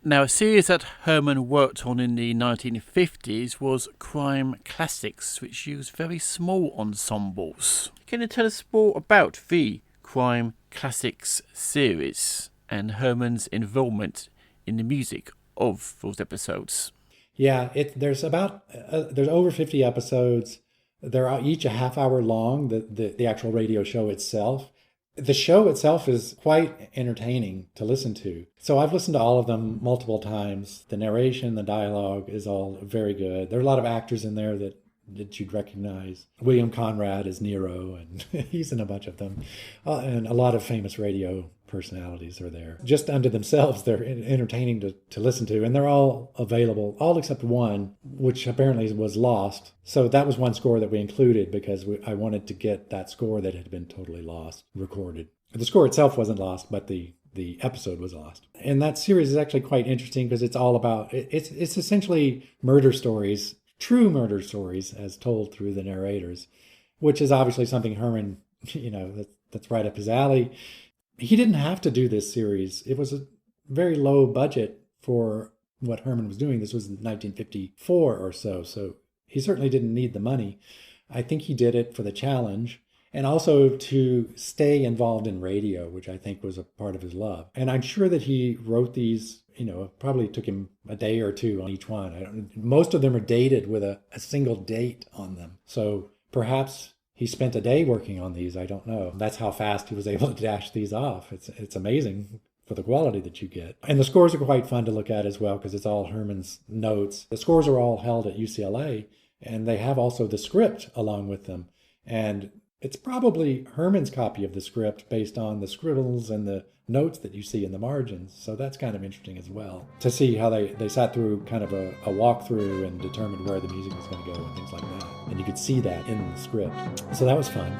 Now, a series that Herrmann worked on in the 1950s was Crime Classics, which used very small ensembles. Can you tell us more about the Crime Classics series and Herrmann's involvement in the music of those episodes? Yeah, there's over 50 episodes. They're each a half hour long, the actual radio show itself. The show itself is quite entertaining to listen to. So I've listened to all of them multiple times. The narration, the dialogue is all very good. There are a lot of actors in there that you'd recognize. William Conrad is Nero, and he's in a bunch of them. And a lot of famous radio personalities are there. Just unto themselves, they're entertaining to listen to. And they're all available, all except one, which apparently was lost. So that was one score that we included because I wanted to get that score that had been totally lost recorded. The score itself wasn't lost, but the the episode was lost. And that series is actually quite interesting because it's all about, it's essentially murder stories, true murder stories as told through the narrators, which is obviously something Herman, that's right up his alley. He didn't have to do this series. It was a very low budget for what Herman was doing. This was in 1954 or so he certainly didn't need the money. I think he did it for the challenge and also to stay involved in radio, which I think was a part of his love. And I'm sure that he wrote these, probably took him a day or two on each one. Most of them are dated with a single date on them. So perhaps he spent a day working on these. I don't know. That's how fast he was able to dash these off. It's amazing for the quality that you get. And the scores are quite fun to look at as well because it's all Herman's notes. The scores are all held at UCLA, and they have also the script along with them. And it's probably Herman's copy of the script based on the scribbles and the notes that you see in the margins. So that's kind of interesting as well, to see how they sat through kind of a walkthrough and determined where the music was going to go and things like that. And you could see that in the script. So that was fun.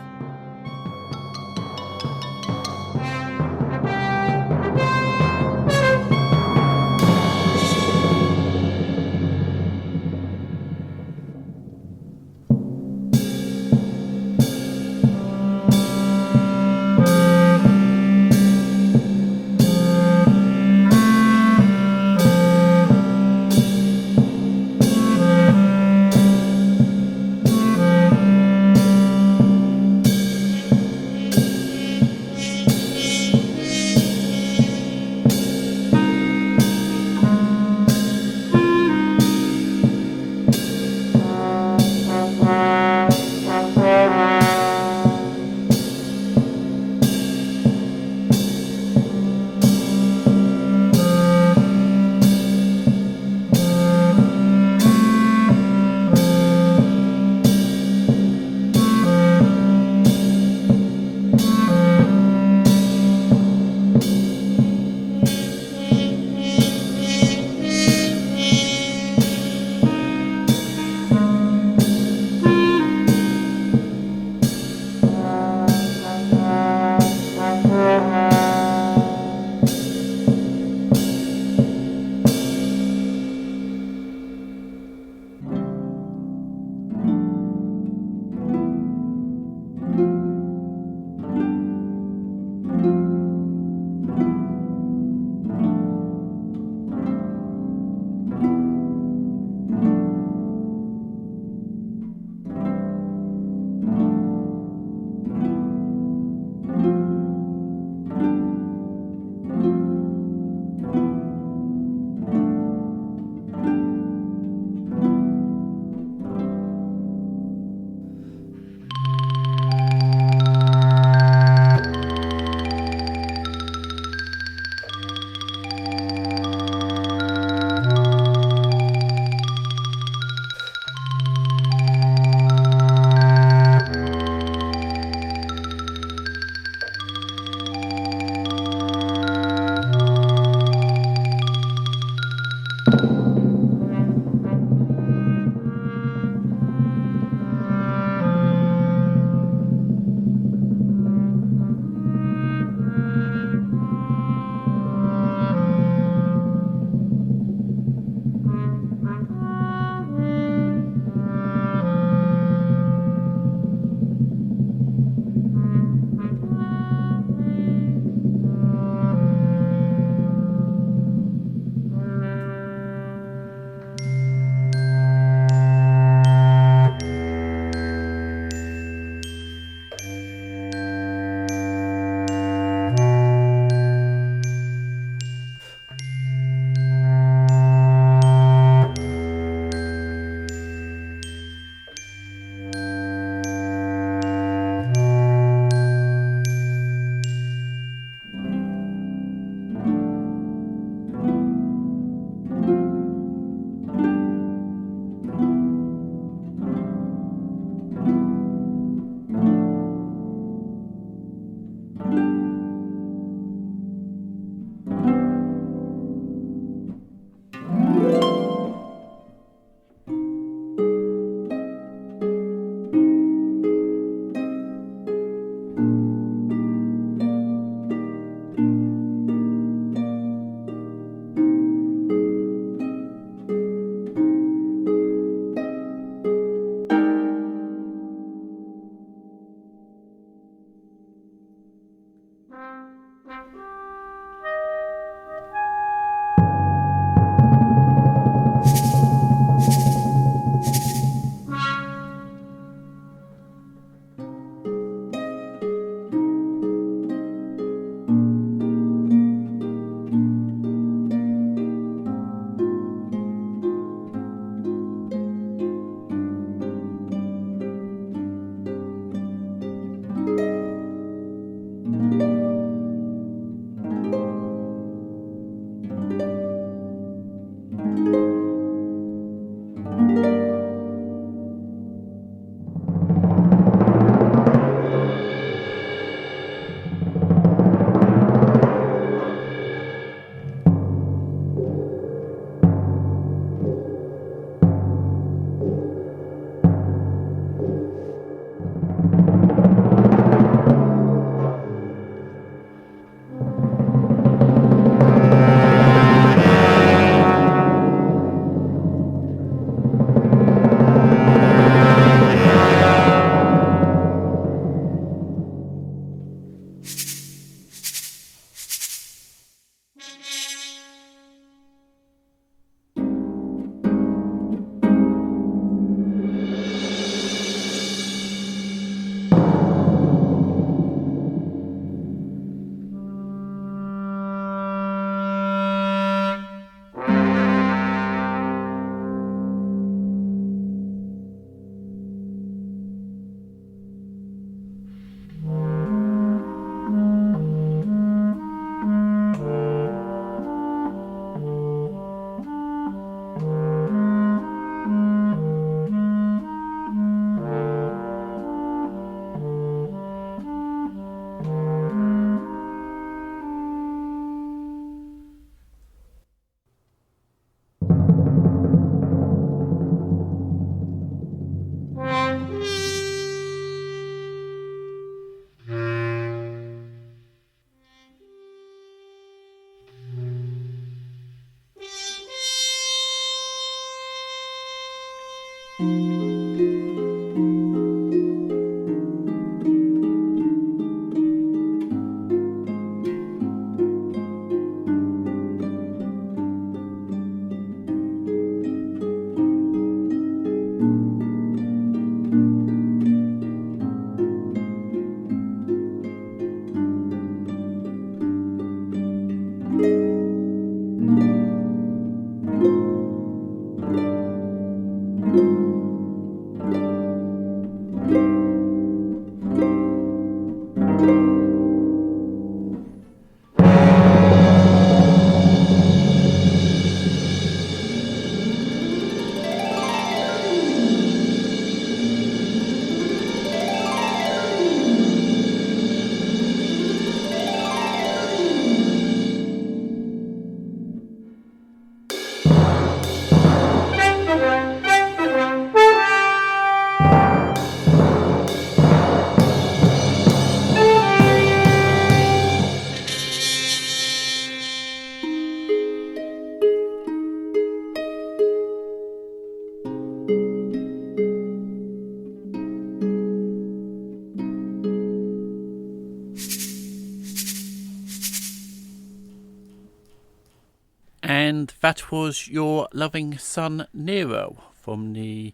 And that was Your Loving Son Nero from the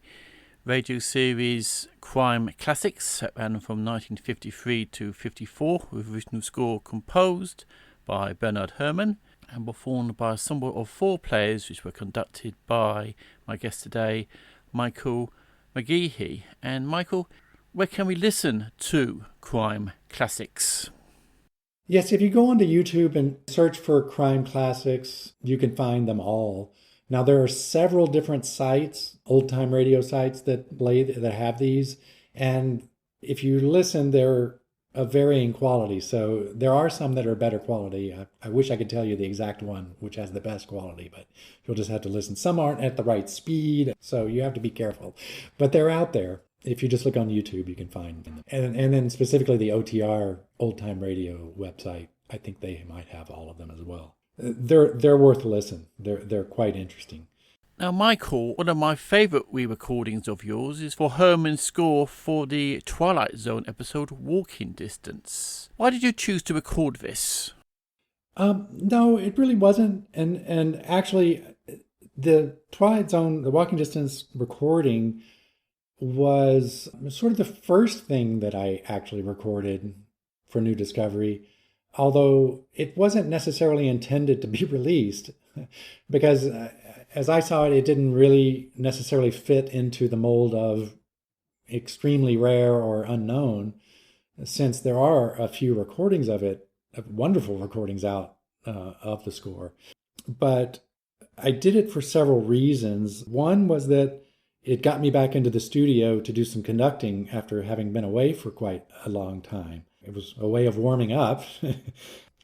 radio series Crime Classics that ran from 1953 to 54, with original score composed by Bernard Herrmann and performed by a ensemble of 4 players, which were conducted by my guest today, Michael McGehee. And Michael, where can we listen to Crime Classics? Yes, if you go onto YouTube and search for Crime Classics, you can find them all. Now, there are several different sites, old-time radio sites that have these. And if you listen, they're of varying quality. So there are some that are better quality. I wish I could tell you the exact one which has the best quality, but you'll just have to listen. Some aren't at the right speed, so you have to be careful. But they're out there. If you just look on YouTube, you can find them. And then specifically the OTR, Old Time Radio website, I think they might have all of them as well. They're worth a listen. They're quite interesting. Now, Michael, one of my favourite re-recordings of yours is for Herrmann's score for the Twilight Zone episode Walking Distance. Why did you choose to record this? No, it really wasn't. And actually, the Twilight Zone, the Walking Distance recording was sort of the first thing that I actually recorded for New Discovery, although it wasn't necessarily intended to be released because as I saw it, it didn't really necessarily fit into the mold of extremely rare or unknown, since there are a few recordings of it, wonderful recordings out of the score. But I did it for several reasons. One was that it got me back into the studio to do some conducting after having been away for quite a long time. It was a way of warming up,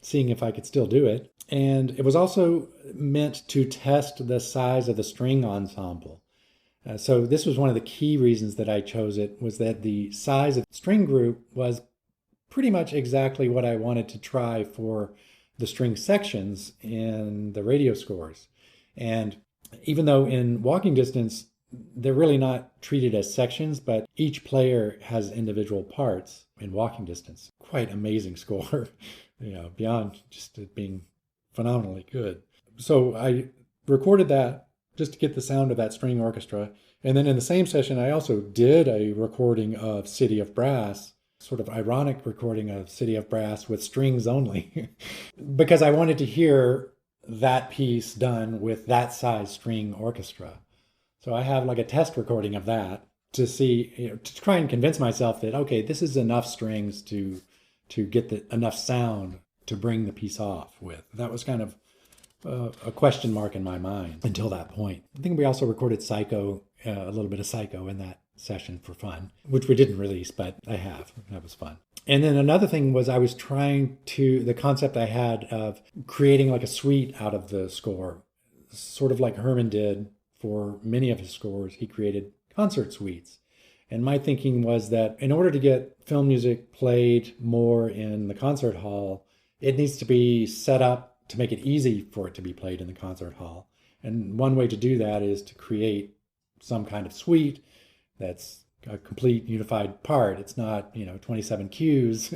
seeing if I could still do it. And it was also meant to test the size of the string ensemble. So this was one of the key reasons that I chose it, was that the size of the string group was pretty much exactly what I wanted to try for the string sections in the radio scores. And even though in Walking Distance, they're really not treated as sections, but each player has individual parts in Walking Distance. Quite amazing score, beyond just it being phenomenally good. So I recorded that just to get the sound of that string orchestra. And then in the same session, I also did a recording of City of Brass, sort of ironic recording of City of Brass with strings only, because I wanted to hear that piece done with that size string orchestra. So I have like a test recording of that to see, to try and convince myself that, okay, this is enough strings to get enough sound to bring the piece off with. That was kind of a question mark in my mind until that point. I think we also recorded Psycho, a little bit of Psycho in that session for fun, which we didn't release, but I have. That was fun. And then another thing was I was the concept I had of creating like a suite out of the score, sort of like Herrmann did for many of his scores. He created concert suites. And my thinking was that in order to get film music played more in the concert hall, it needs to be set up to make it easy for it to be played in the concert hall. And one way to do that is to create some kind of suite that's a complete unified part. It's not, 27 cues,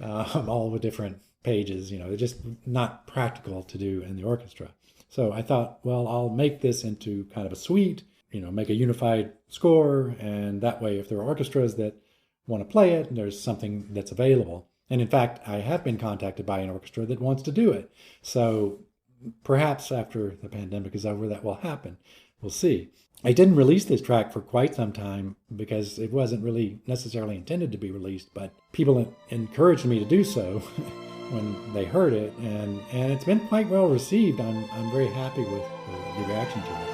all with different pages. They're just not practical to do in the orchestra. So I thought, well, I'll make this into kind of a suite, make a unified score, and that way if there are orchestras that want to play it, there's something that's available. And in fact, I have been contacted by an orchestra that wants to do it. So perhaps after the pandemic is over, that will happen. We'll see. I didn't release this track for quite some time because it wasn't really necessarily intended to be released, but people encouraged me to do so when they heard it, and it's been quite well received. I'm very happy with the reaction to it.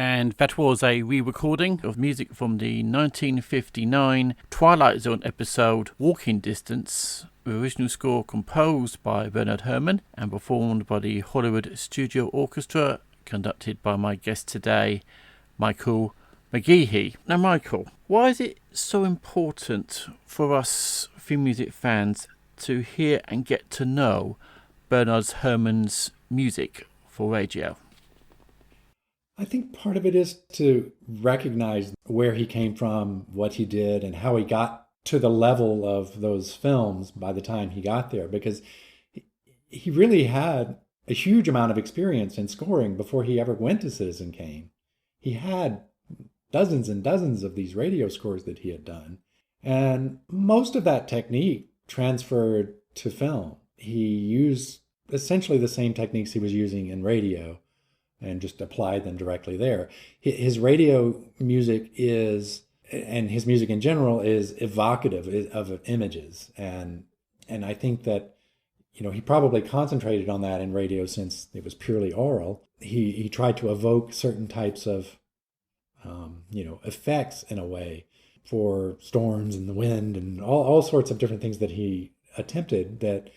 And that was a re-recording of music from the 1959 Twilight Zone episode Walking Distance, the original score composed by Bernard Herrmann and performed by the Hollywood Studio Orchestra, conducted by my guest today, Michael McGehee. Now, Michael, why is it so important for us film music fans to hear and get to know Bernard Herrmann's music for radio? I think part of it is to recognize where he came from, what he did, and how he got to the level of those films by the time he got there, because he really had a huge amount of experience in scoring before he ever went to Citizen Kane. He had dozens and dozens of these radio scores that he had done, and most of that technique transferred to film. He used essentially the same techniques he was using in radio and just applied them directly there. His radio music and his music in general is evocative of images. And I think that, he probably concentrated on that in radio since it was purely oral. He tried to evoke certain types of, effects in a way for storms and the wind and all sorts of different things that he attempted, that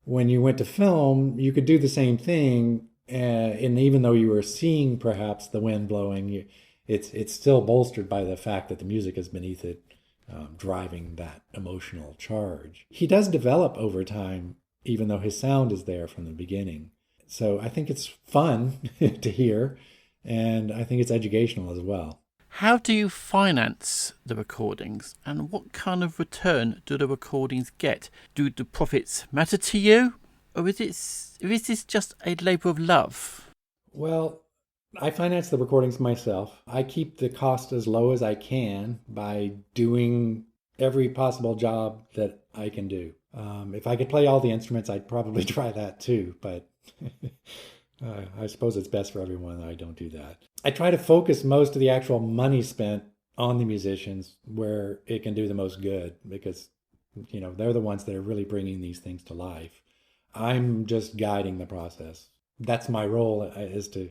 when you went to film, you could do the same thing. And even though you were seeing perhaps the wind blowing, it's still bolstered by the fact that the music is beneath it, driving that emotional charge. He does develop over time, even though his sound is there from the beginning. So I think it's fun to hear, and I think it's educational as well. How do you finance the recordings, and what kind of return do the recordings get? Do the profits matter to you, or is this just a labour of love? Well, I finance the recordings myself. I keep the cost as low as I can by doing every possible job that I can do. If I could play all the instruments, I'd probably try that too, but I suppose it's best for everyone that I don't do that. I try to focus most of the actual money spent on the musicians where it can do the most good, because they're the ones that are really bringing these things to life. I'm just guiding the process. That's my role, is to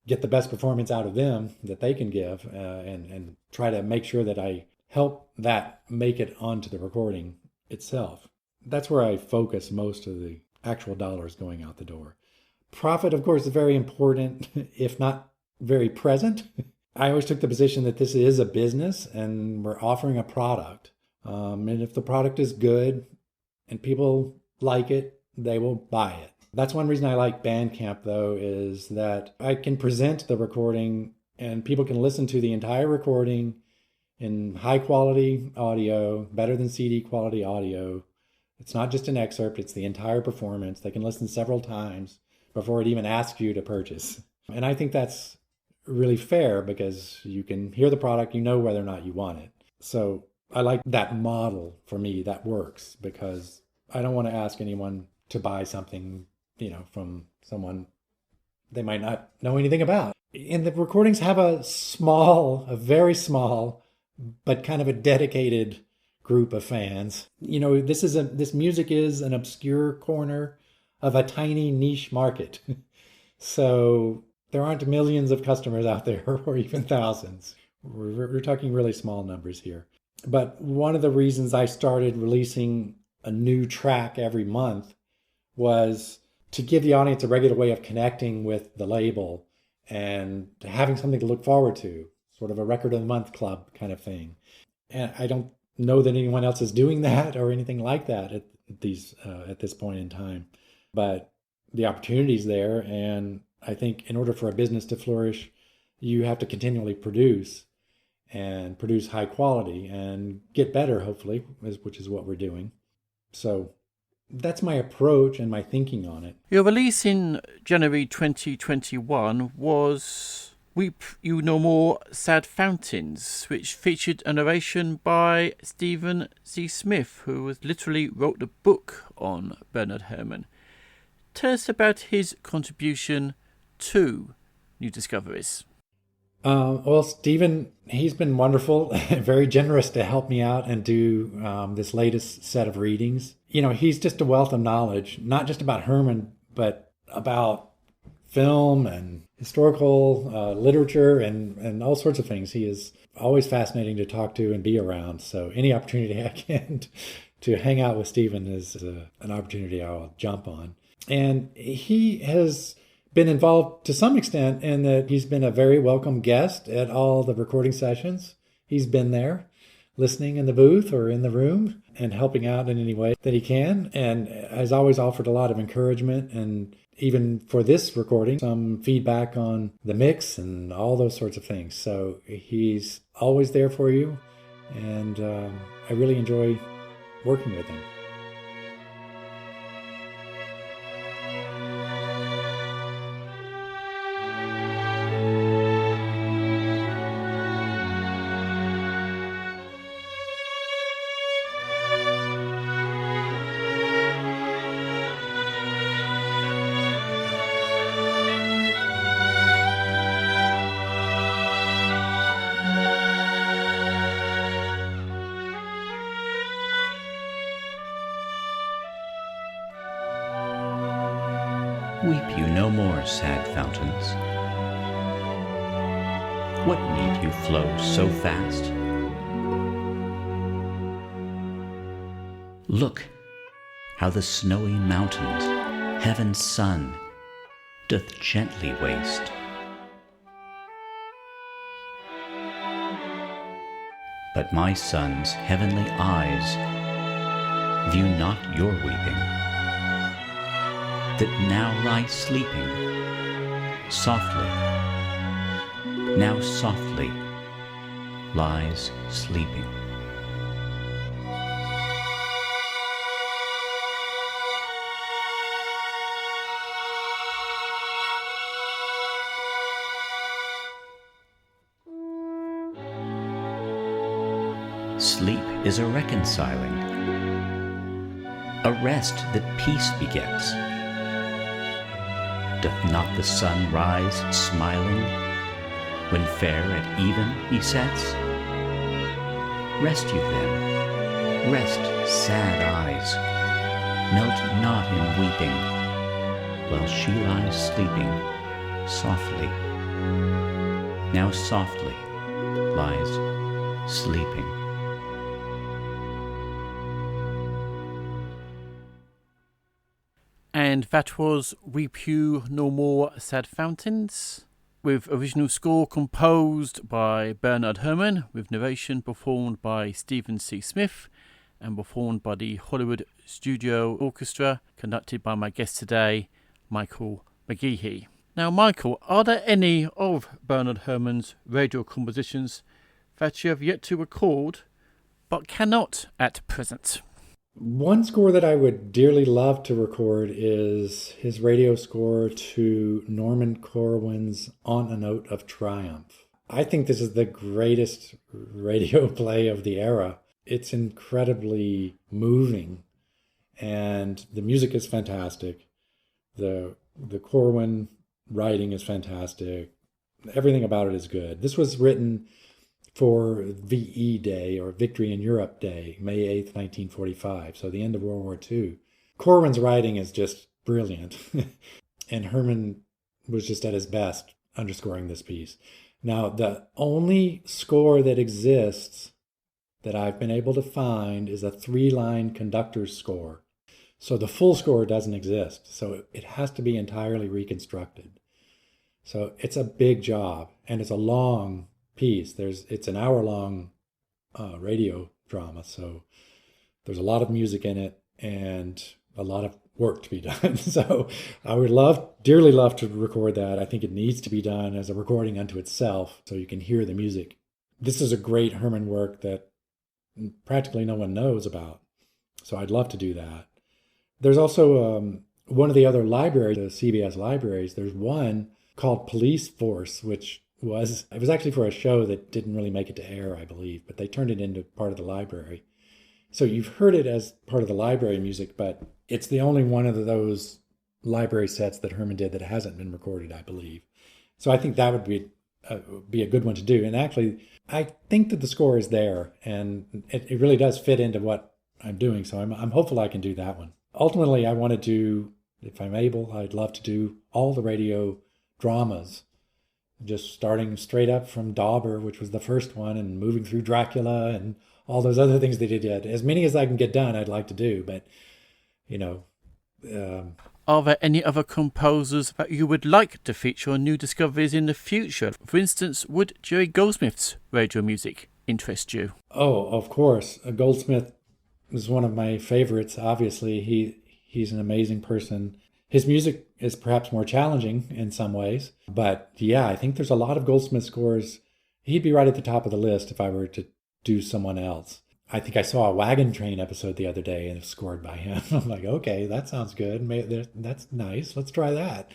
get the best performance out of them that they can give, and try to make sure that I help that make it onto the recording itself. That's where I focus most of the actual dollars going out the door. Profit, of course, is very important, if not very present. I always took the position that this is a business and we're offering a product. And if the product is good and people like it, they will buy it. That's one reason I like Bandcamp, though, is that I can present the recording and people can listen to the entire recording in high quality audio, better than CD quality audio. It's not just an excerpt, it's the entire performance. They can listen several times before it even asks you to purchase. And I think that's really fair, because you can hear the product, you know whether or not you want it. So I like that model. For me, that works, because I don't want to ask anyone to buy something, from someone they might not know anything about. And the recordings have a very small, but kind of a dedicated group of fans. This music is an obscure corner of a tiny niche market. So there aren't millions of customers out there, or even thousands. We're talking really small numbers here. But one of the reasons I started releasing a new track every month was to give the audience a regular way of connecting with the label and having something to look forward to, sort of a record of the month club kind of thing. And I don't know that anyone else is doing that or anything like that at this point in time. But the opportunity's there, and I think in order for a business to flourish, you have to continually produce high quality and get better, hopefully, which is what we're doing. So that's my approach and my thinking on it. Your release in January 2021 was Weep You No More Sad Fountains, which featured a narration by Stephen C. Smith, who literally wrote the book on Bernard Herrmann. Tell us about his contribution to New Discoveries. Well, Stephen, he's been wonderful, very generous to help me out and do this latest set of readings. He's just a wealth of knowledge, not just about Herrmann, but about film and historical literature and all sorts of things. He is always fascinating to talk to and be around. So any opportunity I can to hang out with Stephen is an opportunity I'll jump on. And he has been involved to some extent in that he's been a very welcome guest at all the recording sessions. He's been there listening in the booth or in the room and helping out in any way that he can, and has always offered a lot of encouragement, and even for this recording, some feedback on the mix and all those sorts of things. So he's always there for you, and I really enjoy working with him. Weep you no more, sad fountains. What need you flow so fast? Look how the snowy mountains, heaven's sun, doth gently waste. But my son's heavenly eyes view not your weeping, that now lie sleeping, softly, now softly lies sleeping. Sleep is a reconciling, a rest that peace begets. Doth not the sun rise smiling, when fair at even he sets? Rest you then, rest, sad eyes, melt not in weeping, while she lies sleeping, softly, now softly lies sleeping. And that was Weep You No More, Sad Fountains, with original score composed by Bernard Herrmann, with narration performed by Stephen C. Smith, and performed by the Hollywood Studio Orchestra, conducted by my guest today, Michael McGehee. Now, Michael, are there any of Bernard Herrmann's radio compositions that you have yet to record, but cannot at present? One score that I would dearly love to record is his radio score to Norman Corwin's On a Note of Triumph. I think this is the greatest radio play of the era. It's incredibly moving, and the music is fantastic. The Corwin writing is fantastic. Everything about it is good. This was written for VE Day, or Victory in Europe Day, May 8th, 1945, so the end of World War II. Corwin's writing is just brilliant, and Herrmann was just at his best underscoring this piece. Now, the only score that exists that I've been able to find is a 3-line conductor's score. So the full score doesn't exist, so it has to be entirely reconstructed. So it's a big job, and it's a long piece. It's an hour-long radio drama, so there's a lot of music in it and a lot of work to be done. So I would dearly love to record that. I think it needs to be done as a recording unto itself, so you can hear the music. This is a great Herrmann work that practically no one knows about, so I'd love to do that. There's also one of the other libraries, the CBS libraries. There's one called Police Force, which it was actually for a show that didn't really make it to air, I believe, but they turned it into part of the library. So you've heard it as part of the library music, but it's the only one of those library sets that Herrmann did that hasn't been recorded, I believe. So I think that would be a good one to do. And actually, I think that the score is there, and it really does fit into what I'm doing. So I'm hopeful I can do that one. Ultimately, I want to do If I'm able, I'd love to do all the radio dramas, just starting straight up from Dauber, which was the first one, and moving through Dracula and all those other things that he did. As many as I can get done, I'd like to do, but, you know. Are there any other composers that you would like to feature on New Discoveries in the future? For instance, would Jerry Goldsmith's radio music interest you? Oh, of course. Goldsmith is one of my favorites, obviously. He's an amazing person. His music is perhaps more challenging in some ways. But yeah, I think there's a lot of Goldsmith scores. He'd be right at the top of the list if I were to do someone else. I think I saw a Wagon Train episode the other day and it's scored by him. I'm like, okay, that sounds good. That's nice. Let's try that.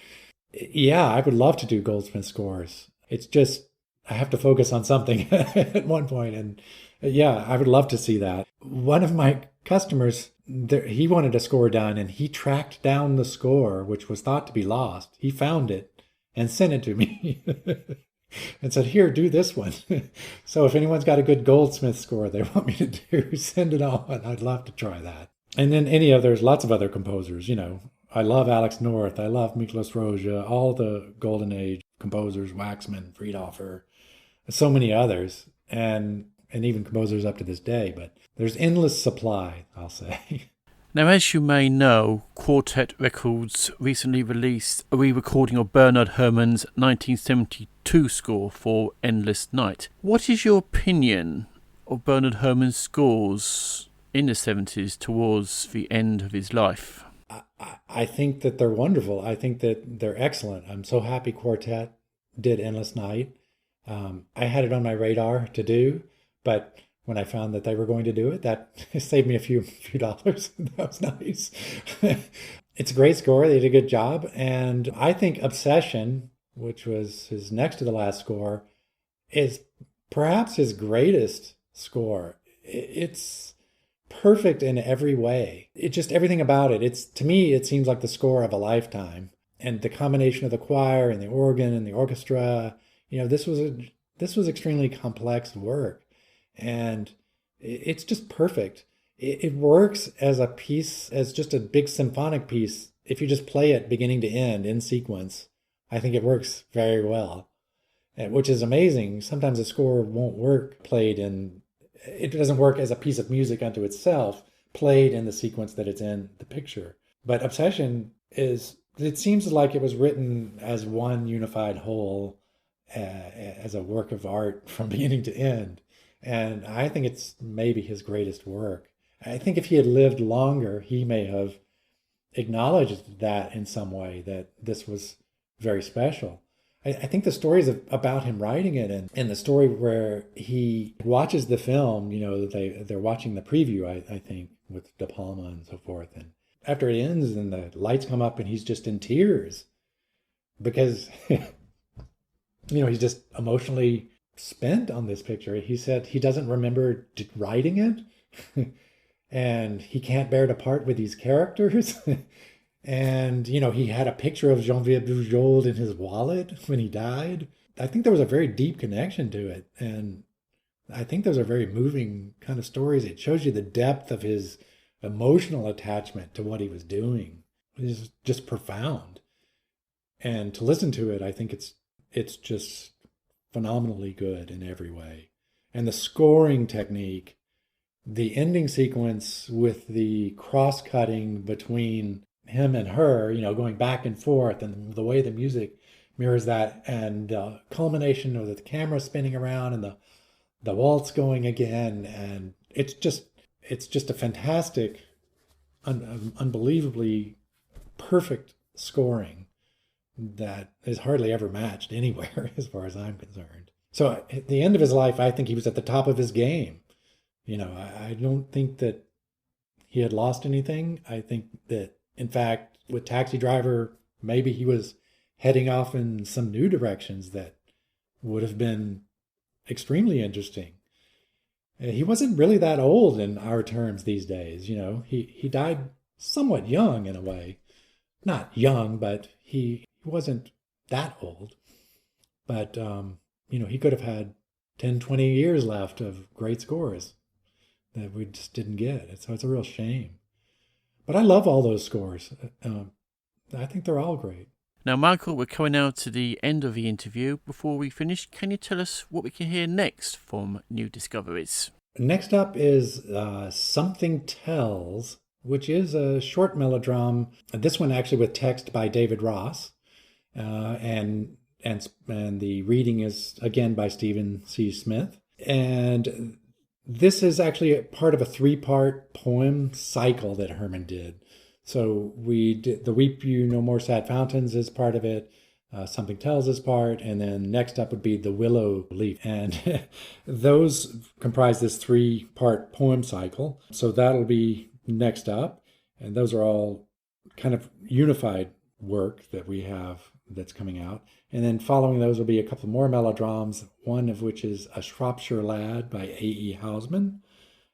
Yeah, I would love to do Goldsmith scores. It's just, I have to focus on something at one point. And yeah, I would love to see that. One of my customers, he wanted a score done and he tracked down the score, which was thought to be lost. He found it and sent it to me. And said, here, do this one. So if anyone's got a good Goldsmith score they want me to do, send it on. I'd love to try that. And then there's lots of other composers, you know. I love Alex North. I love Miklos Rozsa, all the Golden Age composers, Waxman, Friedhofer, so many others, and even composers up to this day. But there's endless supply, I'll say. Now, as you may know, Quartet Records recently released a re-recording of Bernard Herrmann's 1972 score for Endless Night. What is your opinion of Bernard Herrmann's scores in the 70s towards the end of his life? I think that they're wonderful. I think that they're excellent. I'm so happy Quartet did Endless Night. I had it on my radar to do, but when I found that they were going to do it, that saved me a few dollars. That was nice. It's a great score. They did a good job. And I think Obsession, which was his next to the last score, is perhaps his greatest score. It's perfect in every way. Everything about it. To me, it seems like the score of a lifetime. And the combination of the choir and the organ and the orchestra, this was extremely complex work. And it's just perfect. It works as a piece, as just a big symphonic piece. If you just play it beginning to end in sequence, I think it works very well, which is amazing. Sometimes a score won't work it doesn't work as a piece of music unto itself, played in the sequence that it's in the picture. But Obsession it seems like it was written as one unified whole, as a work of art from beginning to end. And I think it's maybe his greatest work. I think if he had lived longer, he may have acknowledged that in some way, that this was very special. I think the stories about him writing it, and the story where he watches the film, they're watching the preview, I think, with De Palma and so forth. And after it ends and the lights come up and he's just in tears because, he's just emotionally spent on this picture. He said he doesn't remember writing it and he can't bear to part with these characters. And, he had a picture of Geneviève Bujold in his wallet when he died. I think there was a very deep connection to it. And I think those are very moving kind of stories. It shows you the depth of his emotional attachment to what he was doing. It is just profound. And to listen to it, I think it's just phenomenally good in every way. And the scoring technique, the ending sequence with the cross-cutting between him and her, going back and forth, and the way the music mirrors that, and the culmination of the camera spinning around and the waltz going again, and it's just a fantastic, unbelievably perfect scoring that is hardly ever matched anywhere as far as I'm concerned. So at the end of his life, I think he was at the top of his game. I don't think that he had lost anything. I think that, in fact, with Taxi Driver, maybe he was heading off in some new directions that would have been extremely interesting. He wasn't really that old in our terms these days. He died somewhat young in a way. Not young, but he wasn't that old. But, he could have had 10, 20 years left of great scores that we just didn't get. So it's a real shame. But I love all those scores. I think they're all great. Now, Michael, we're coming now to the end of the interview. Before we finish, can you tell us what we can hear next from New Discoveries? Next up is Something Tells, which is a short melodram. This one actually with text by David Ross, and the reading is again by Stephen C. Smith. And this is actually a part of a 3-part poem cycle that Herman did. So we did The Weep You No More Sad Fountains is part of it. Something Tells is part, and then next up would be The Willow Leaf. And those comprise this 3-part poem cycle. So that'll be next up. And those are all kind of unified work that we have that's coming out. And then following those will be a couple more melodramas, one of which is A Shropshire Lad by A.E. Housman.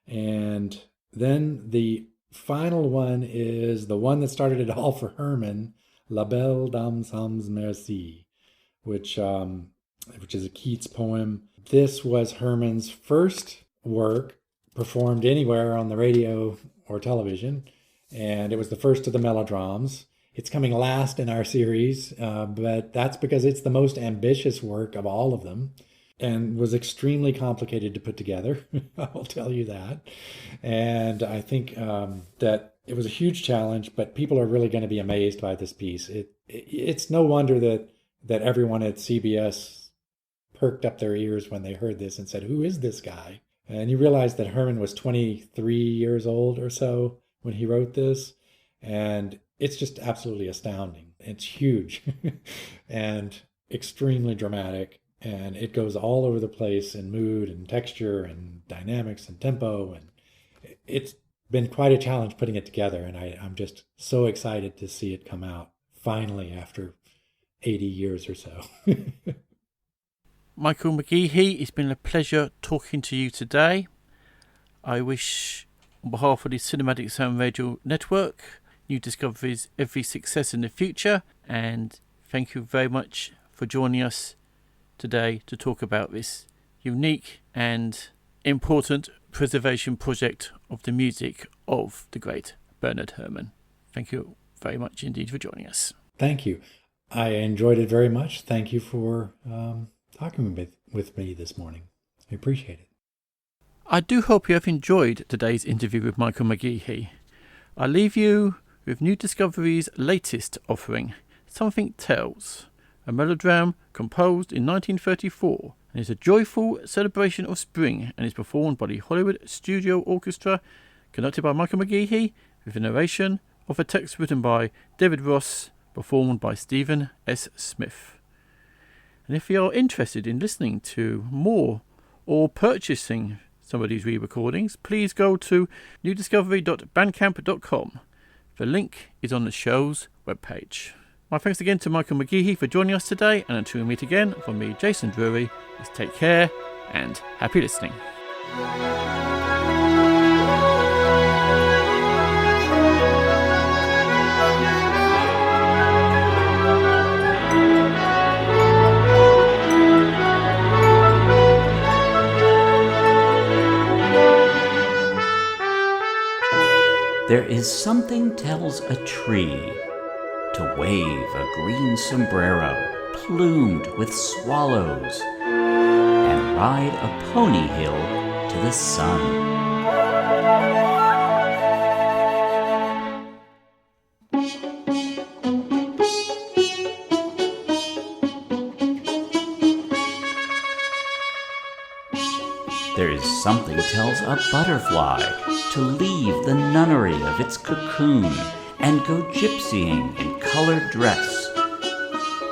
And then the final one is the one that started it all for Herman, La Belle Dame Sans Merci, which is a Keats poem. This was Herman's first work performed anywhere on the radio or television, and it was the first of the melodramas. It's coming last in our series, but that's because it's the most ambitious work of all of them and was extremely complicated to put together. I will tell you that. And I think that it was a huge challenge, but people are really going to be amazed by this piece. It's no wonder that everyone at CBS perked up their ears when they heard this and said, "Who is this guy?" And you realize that Herman was 23 years old or so when he wrote this. And it's just absolutely astounding. It's huge and extremely dramatic. And it goes all over the place in mood and texture and dynamics and tempo. And it's been quite a challenge putting it together. And I'm just so excited to see it come out finally after 80 years or so. Michael McGehee, it's been a pleasure talking to you today. I wish, on behalf of the Cinematic Sound Radio Network, New Discoveries every success in the future. And thank you very much for joining us today to talk about this unique and important preservation project of the music of the great Bernard Herrmann. Thank you very much indeed for joining us. Thank you. I enjoyed it very much. Thank you for talking with me this morning. I appreciate it. I do hope you have enjoyed today's interview with Michael McGehee. I leave you with New Discovery's latest offering, Something Tells, a melodram composed in 1934 and is a joyful celebration of spring and is performed by the Hollywood Studio Orchestra, conducted by Michael McGehee, with a narration of a text written by David Ross, performed by Stephen S. Smith. And if you are interested in listening to more or purchasing some of these re-recordings, please go to newdiscovery.bandcamp.com. The link is on the show's webpage. My thanks again to Michael McGehee for joining us today, and until we meet again, from me, Jason Drury, is take care and happy listening. There is something tells a tree to wave a green sombrero plumed with swallows and ride a pony hill to the sun. There is something tells a butterfly to leave the nunnery of its cocoon and go gypsying in colored dress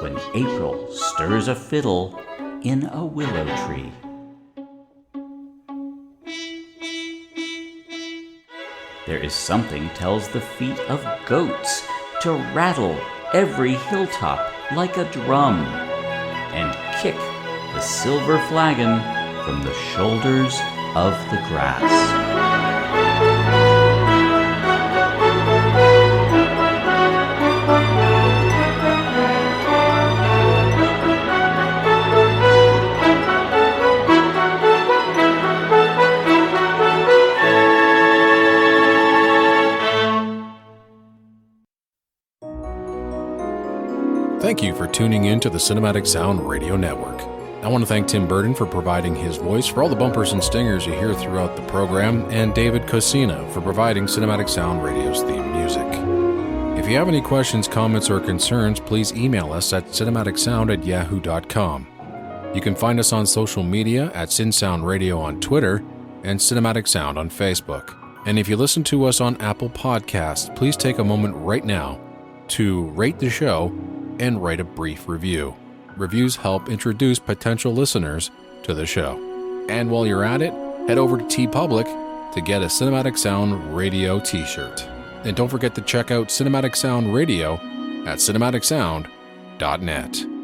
when April stirs a fiddle in a willow tree. There is something tells the feet of goats to rattle every hilltop like a drum and kick the silver flagon from the shoulders of the grass. Thank you for tuning in to the Cinematic Sound Radio Network. I want to thank Tim Burton for providing his voice for all the bumpers and stingers you hear throughout the program, and David Cosina for providing Cinematic Sound Radio's theme music. If you have any questions, comments, or concerns, please email us at cinematicsound@yahoo.com. You can find us on social media at CinSound Radio on Twitter and Cinematic Sound on Facebook. And if you listen to us on Apple Podcasts, please take a moment right now to rate the show and write a brief review. Reviews help introduce potential listeners to the show. And while you're at it, head over to TeePublic to get a Cinematic Sound Radio t-shirt. And don't forget to check out Cinematic Sound Radio at cinematicsound.net.